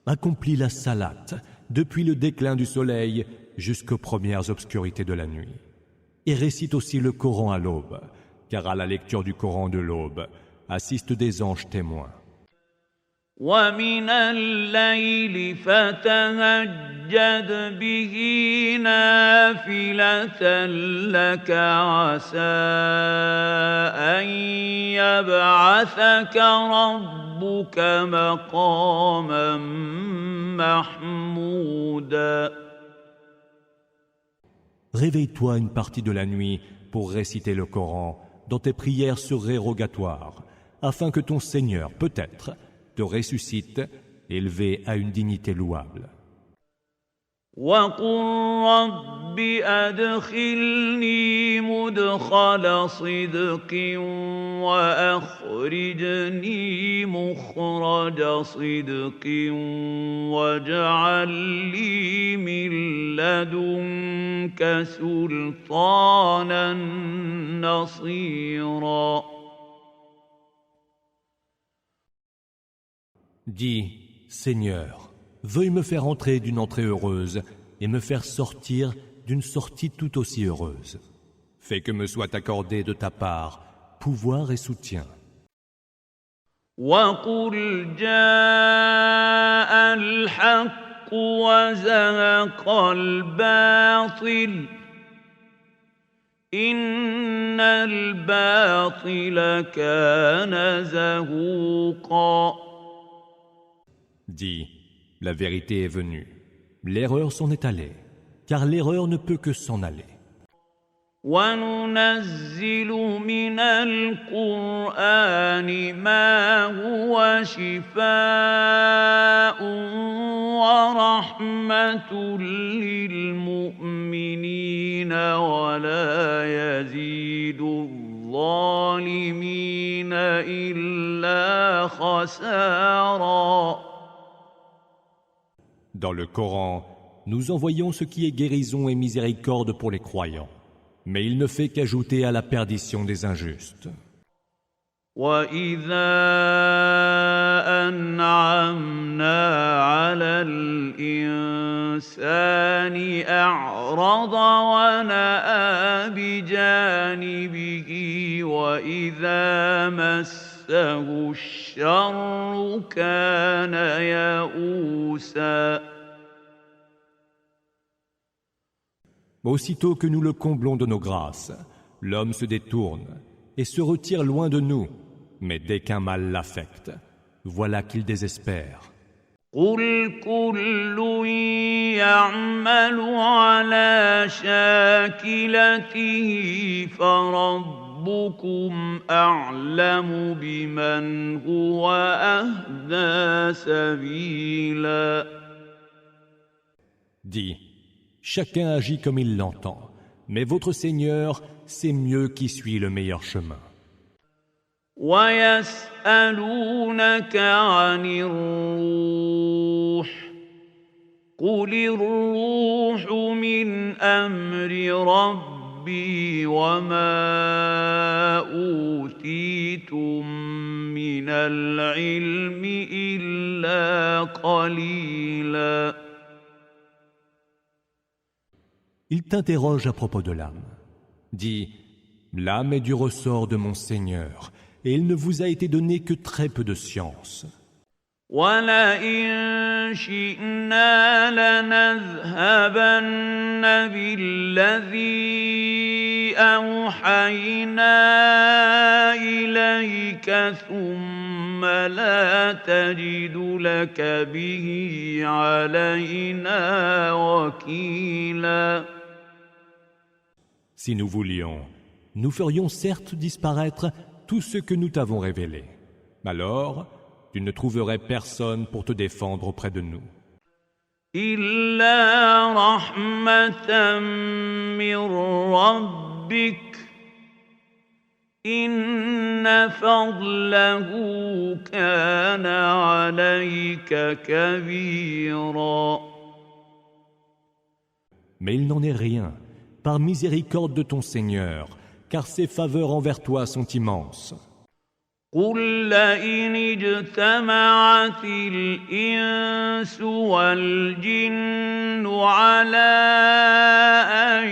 Accomplis la salate depuis le déclin du soleil jusqu'aux premières obscurités de la nuit. Et récite aussi le Coran à l'aube, car à la lecture du Coran de l'aube assistent des anges témoins. ومن الليل فتهجد به نافلة لك عسى أن يبعثك ربك مقاما محمودا. Réveille-toi une partie de la nuit pour réciter le Coran dans tes prières surérogatoires, afin que ton Seigneur, peut-être, te ressuscite, élevé à une dignité louable. وقل رب أدخلني مدخل صدق وأخرجني مخرج صدق واجعل لي من لدنك سلطانا نصيرا. Dis, Seigneur, veuille me faire entrer d'une entrée heureuse et me faire sortir d'une sortie tout aussi heureuse. Fais que me soit accordé de ta part pouvoir et soutien. وقل جاء الحق وزهق الباطل إن الباطل كان زهوقا. Dis, la vérité est venue, l'erreur s'en est allée, car l'erreur ne peut que s'en aller. وننزل من القرآن ما هو شفاء ورحمة للمؤمنين ولا يزيد الظالمين إلا خسارا. Dans le Coran, nous envoyons ce qui est guérison et miséricorde pour les croyants, mais il ne fait qu'ajouter à la perdition des injustes. وَإِذَا أَنْعَمْنَا عَلَى الْإِنسَانِ أَعْرَضَ وَنَأَىٰ بِجَانِبِهِ وَإِذَا مَسَّهُ الشَّرُّ كَانَ يَئُوسًا. Aussitôt que nous le comblons de nos grâces, l'homme se détourne et se retire loin de nous. Mais dès qu'un mal l'affecte, voilà qu'il désespère. قل كل يعمل على شاكلته فربكم أعلم بمن هو أهدى سبيلا. Dis, chacun agit comme il l'entend, mais votre Seigneur sait mieux qui suit le meilleur chemin. ويسألونك عن الروح قل الروح من أمر ربي وما أوتيتم من العلم إلا قليلا. Il t'interroge à propos de l'âme. Dis, l'âme est du ressort de mon Seigneur, et il ne vous a été donné que très peu de science. وَلَئِن شِئْنَا لَنَذْهَبَنَّ بِالَّذِي أَوْحَيْنَا إِلَيْكَ ثُمَّ لَا تَجِدُ لَكَ بِهِ عَلَيْنَا وَكِيلًا. Si nous voulions, nous ferions certes disparaître tout ce que nous t'avons révélé. Alors, tu ne trouverais personne pour te défendre auprès de nous. إِلَّا رَحْمَةً مِّن رَّبِّكَ إِنَّ فَضْلَهُ كَانَ عَلَيْكَ كَبِيرًا. Mais il n'en est rien, par miséricorde de ton Seigneur, car ses faveurs envers toi sont immenses. قُل لَّئِنِ اجْتَمَعَتِ الْإِنسُ وَالْجِنُّ عَلَىٰ أَن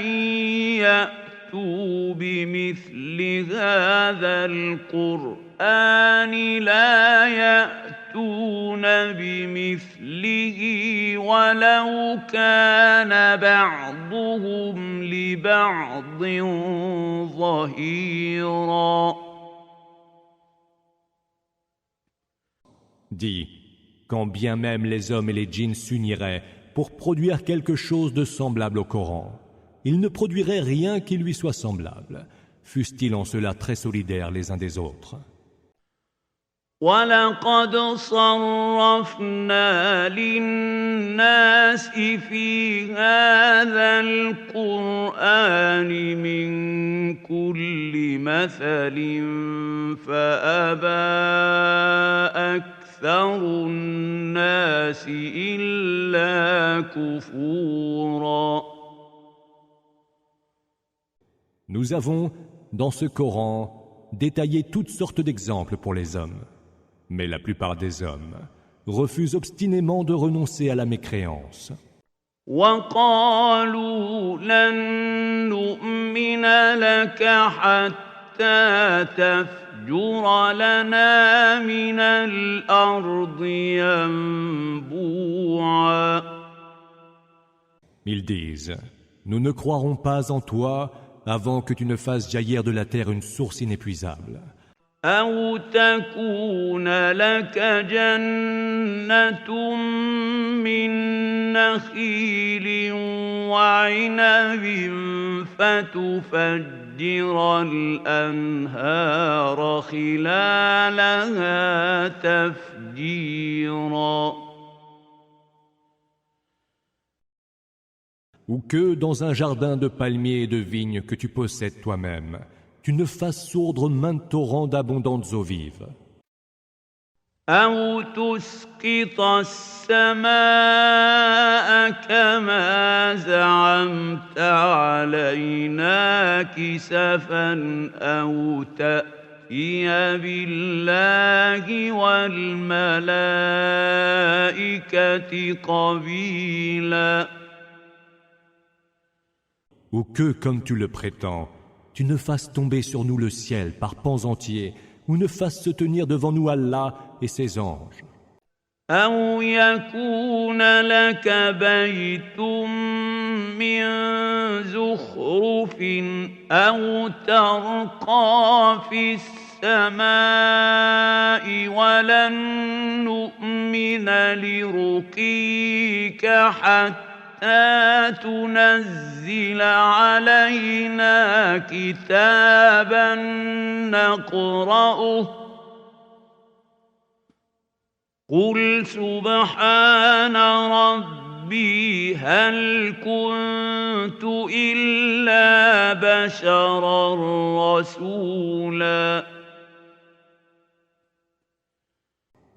يَأْتُوا بِمِثْلِ هَٰذَا الْقُرْآنِ لَا يَأْتُونَ بِمِثْلِهِ وَلَوْ كَانَ بَعْضُهُمْ لِبَعْضٍ ظَهِيرًا. Dis, quand bien même les hommes et les djinns s'uniraient pour produire quelque chose de semblable au Coran, ils ne produiraient rien qui lui soit semblable, fussent-ils en cela très solidaires les uns des autres. وَلَقَدْ صَرَّفْنَا لِلنَّاسِ فِي هَٰذَا الْقُرْآنِ مِن كُلِّ مَثَلٍ فَأَبَىٰ أَكْثَرُ النَّاسِ إِلَّا كُفُورًا. Nous avons, dans ce Coran, détaillé toutes sortes d'exemples pour les hommes. Mais la plupart des hommes refusent obstinément de renoncer à la mécréance. وَقَالُوا لَن نُّؤْمِنَ لَكَ حَتَّىٰ تَفْجُرَ لَنَا مِنَ الْأَرْضِ يَنبُوعًا. Ils disent, nous ne croirons pas en toi avant que tu ne fasses jaillir de la terre une source inépuisable. أَوْ تَكُونَ لَكَ جَنَّةٌ مِّن نَّخِيلٍ وَعِنَبٍ فَتُفَجِّرَ الْأَنْهَارَ خِلَالَهَا تَفْجِيرًا. Ou que, dans un jardin de palmiers et de vignes que tu possèdes toi-même, tu ne fasses sourdre maint torrent d'abondantes eaux vives. أَوْ تُسْقِطَ السَّمَاءَ كَمَا زَعَمْتَ عَلَيْنَا كِسَفًا أَوْ تَأْتِيَ بِاللَّهِ وَالْمَلَائِكَةِ قَبِيلًا. Ou que, comme tu le prétends, tu ne fasses tomber sur nous le ciel par pans entiers, ou ne fasses se tenir devant nous Allah et ses anges. أَوْ يَكُونَ لَكَ بَيْتٌ مِّن زُخْرُفٍ أَوْ تَرْقَىٰ فِي السماء ولن نؤمن لرقيك حتى تنزل علينا كتابا نقرأه قل سبحان ربي هل كنت إلا بشرا رسولا.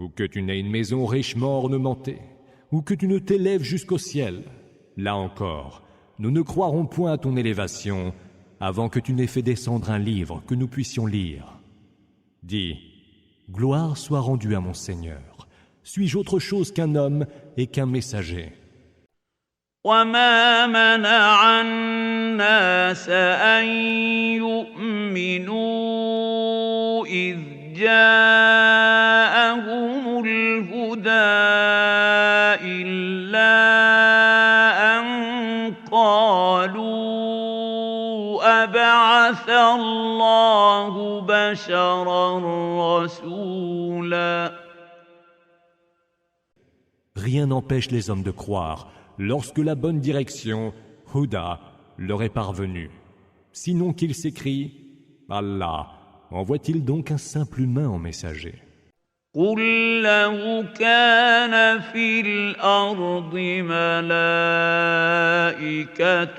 Ou que tu n'aies une maison richement ornementée, ou que tu ne t'élèves jusqu'au ciel. Là encore, nous ne croirons point à ton élévation avant que tu n'aies fait descendre un livre que nous puissions lire. Dis, gloire soit rendue à mon Seigneur. Suis-je autre chose qu'un homme et qu'un messager? وما منع الناس أن يؤمنوا إذ جاءهم الهدى إلا أن قالوا أبعث الله بشرا رسولا. Rien n'empêche les hommes de croire lorsque la bonne direction, Huda, leur est parvenue. Sinon qu'ils s'écrient, Allah envoie-t-il donc un simple humain en messager? قل لو كان في الأرض ملائكة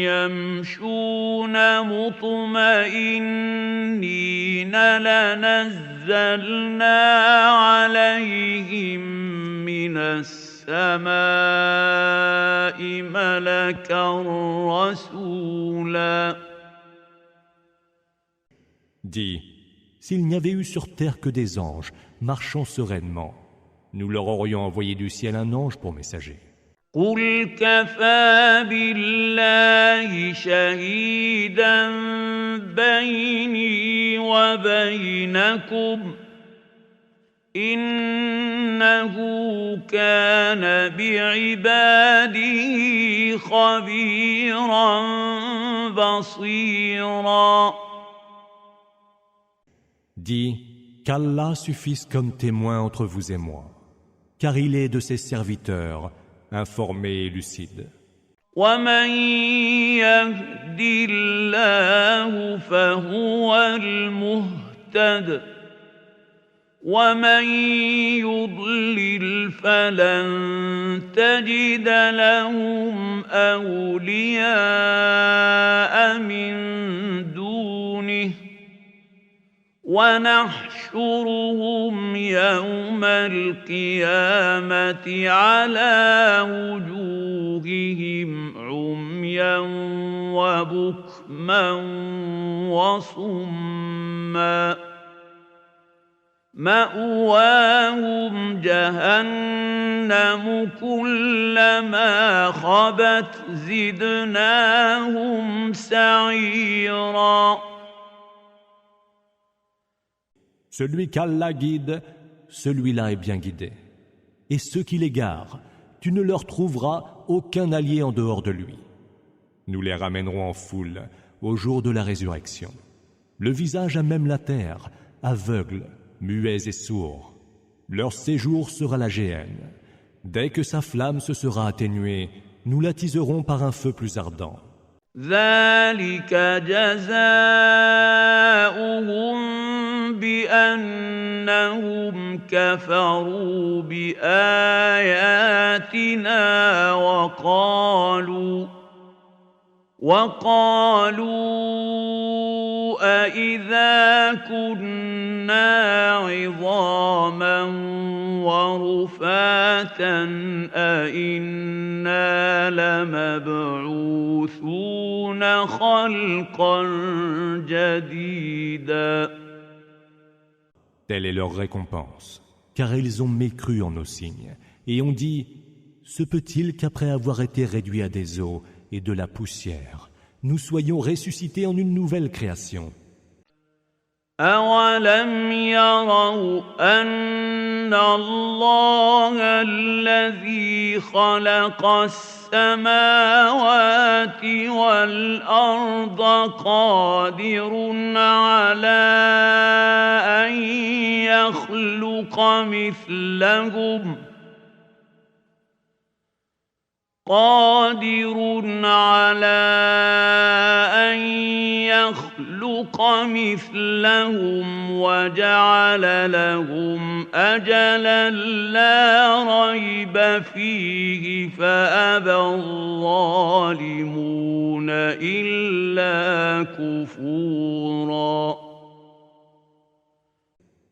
يمشون مطمئنين لنزلنا عليهم من السماء ملكا رسولا. Dis, s'il n'y avait eu sur terre que des anges marchant sereinement, nous leur aurions envoyé du ciel un ange pour messager. قل كفى بالله شهيدا بيني وبينكم إنه كان بعباده خبيرا بصيرا. Dis qu'Allah suffise comme témoin entre vous et moi, car il est de ses serviteurs informé et lucide. ومن يهد الله فهو المهتد ومن يضلل فلن تجد لهم أولياء من دونه ونحشرهم يوم القيامة على وجوههم عميا وبكما وصما مأواهم جهنم كلما خبت زدناهم سعيرا. Celui qu'Allah guide, celui-là est bien guidé. Et ceux qui l'égarent, tu ne leur trouveras aucun allié en dehors de lui. Nous les ramènerons en foule au jour de la résurrection. Le visage à même la terre, aveugles, muets et sourds. Leur séjour sera la géhenne. Dès que sa flamme se sera atténuée, nous l'attiserons par un feu plus ardent. ذلك جزاؤهم بأنهم كفروا بآياتنا وقالوا أإذا كنا عظاما ورفاتا أإنا لمبعوثون خلقا جديدا. Telle est leur récompense, car ils ont mécru en nos signes, et ont dit, se peut-il qu'après avoir été réduits à des os et de la poussière, nous soyons ressuscités en une nouvelle création? أَوَلَمْ يَرَوْا أَنَّ إن الله الذي خلق السماوات والأرض قادر على أن يخلق مثلهم وجعل لهم أجلا لا ريب فيه فأبى الظالمون إلا كفورا.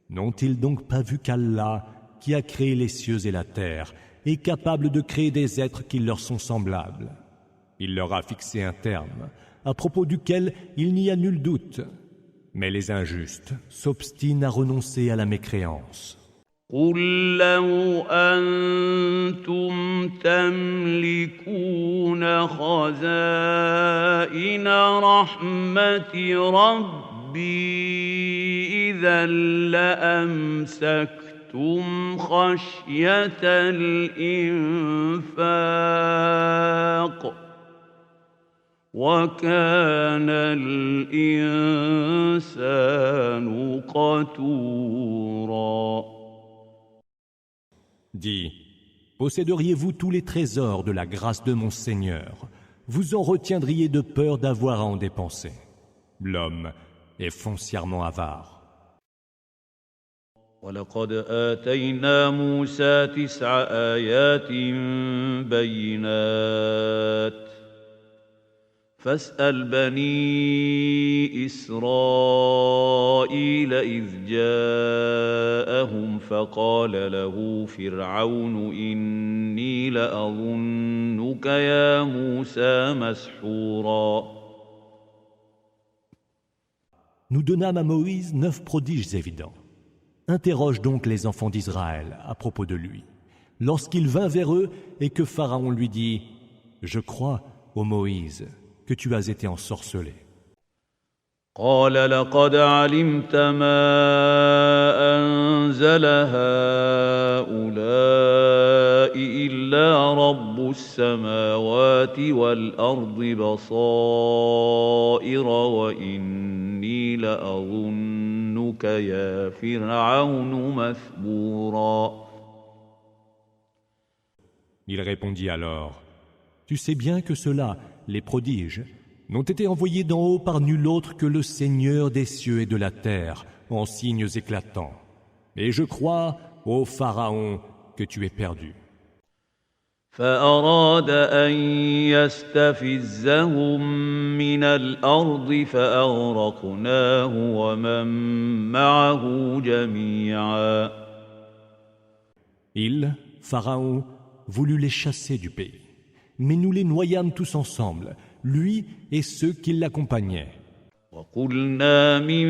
N'ont-ils donc pas vu qu'Allah, qui a créé les cieux et la terre, est capable de créer des êtres qui leur sont semblables? Il leur a fixé un terme, à propos duquel il n'y a nul doute. Mais les injustes s'obstinent à renoncer à la mécréance. قل لو أنتم تملكون خزائن رحمة ربي إذا لأمسكتم خشية الإنفاق وكان الإنسان قتورا. Dis, posséderiez-vous tous les trésors de la grâce de mon Seigneur, vous en retiendriez de peur d'avoir à en dépenser. L'homme est foncièrement avare. ولقد آتينا موسى 9 آيات بينات فاسأل بني إسرائيل إذ جاءهم فقال له فرعون إني لأظنك يا موسى مسحورا. Nous donnâmes à Moïse 9 prodiges évidents. Interroge donc les enfants d'Israël à propos de lui. Lorsqu'il vint vers eux et que Pharaon lui dit « Je crois, ô Moïse, que tu as été ensorcelé. » قال لقد علمت ما أنزل هؤلاء إلا رب السماوات والأرض بصائر وإني لأظنك يا فرعون مثبورا. Il répondit alors « Tu sais bien que ceux-là, les prodiges, n'ont été envoyés d'en haut par nul autre que le Seigneur des cieux et de la terre, en signes éclatants. Et je crois, ô Pharaon, que tu es perdu. » فأراد أن يستفزهم من الأرض فأغرقناه ومن معه جميعا. Il, Pharaon, voulut les chasser du pays. Mais nous les noyâmes tous ensemble, lui et ceux qui l'accompagnaient. وقلنا من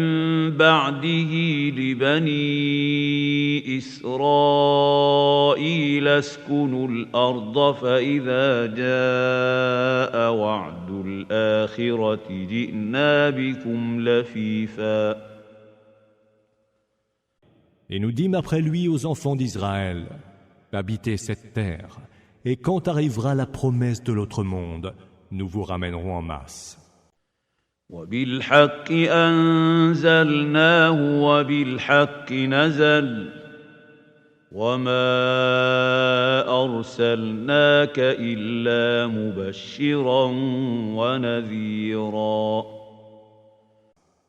بعده لبني إسرائيل اسكنوا الأرض فإذا جاء وعد الآخرة جئنا بكم لفيفا. Et nous dîmes après lui aux enfants d'Israël, habitez cette terre, et quand arrivera la promesse de l'autre monde, nous vous ramènerons en masse. وبالحق أنزلناه وبالحق نزل وما أرسلناك إلا مبشرا ونذيرا.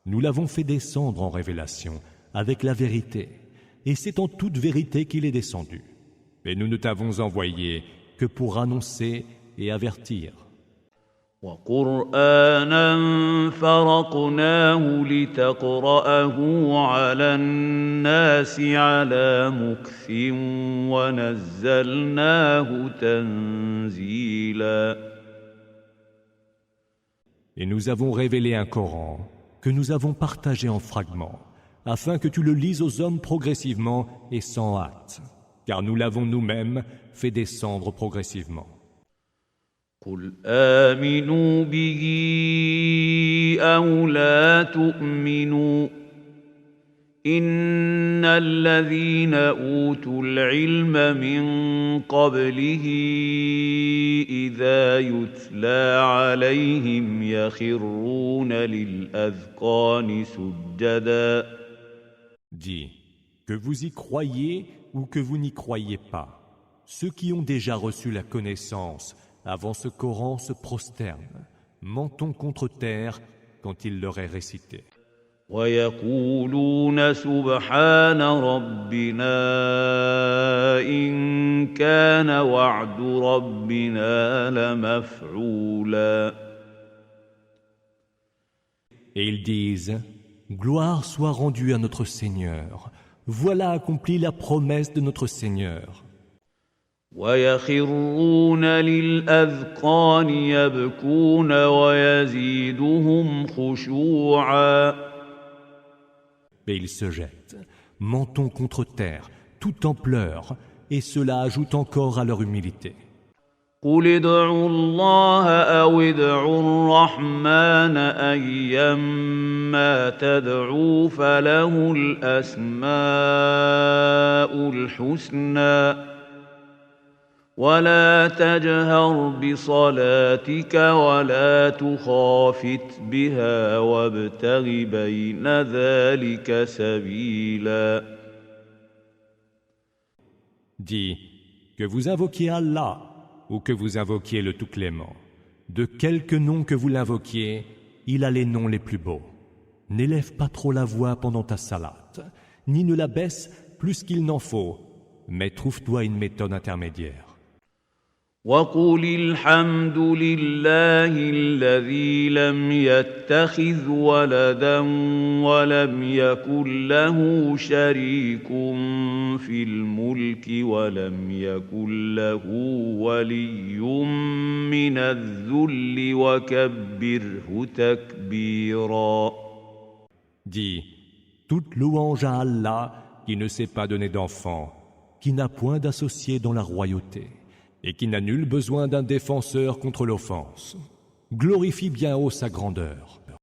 Nous l'avons fait descendre en révélation avec la vérité, et c'est en toute vérité qu'il est descendu. Et nous ne t'avons envoyé que pour annoncer et avertir. وقرآنا فرقناه لتقرأه على الناس على مكث ونزلناه تنزيلا. Et nous avons révélé un Coran que nous avons partagé en fragments, afin que tu le lises aux hommes progressivement et sans hâte, car nous l'avons nous-mêmes fait descendre progressivement. قل آمنوا به أو لا تؤمنوا إن الذين أوتوا العلم من قبله إذا يتلى عليهم يخرون للأذقان سجدا. Dis, que vous y croyez ou que vous n'y croyez pas, ceux qui ont déjà reçu la connaissance avant ce Coran se prosternent, menton contre terre quand il leur est récité. ويقولون سبحان ربنا إن كان وعد ربنا لمفعولا. Et ils disent, gloire soit rendue à notre Seigneur, voilà accomplie la promesse de notre Seigneur. ويخرون للأذقان يبكون ويزيدهم خشوعا. Et ils se jettent, menton contre terre, tout en pleurs, et cela ajoute encore à leur humilité. قل ادعوا الله أو ادعوا الرحمن أيما تدعوا فله الأسماء الحسنى ولا تجهر بصلاتك ولا تخافت بها وابتغ بين ذلك سبيلا. Dis, que vous invoquiez Allah ou que vous invoquiez le Tout-Clément, de quelque nom que vous l'invoquiez, il a les noms les plus beaux. N'élève pas trop la voix pendant ta salate, ni ne la baisse plus qu'il n'en faut, mais trouve-toi une méthode intermédiaire. وقل الحمد لله الذي لم يتخذ ولدا ولم يكن له شريك في الملك ولم يكن له ولي من الذل وكبره تكبيرا. Dis, toute louange à Allah qui ne s'est pas donné d'enfant, qui n'a point d'associé dans la royauté, et qui n'a nul besoin d'un défenseur contre l'offense. Glorifie bien haut sa grandeur.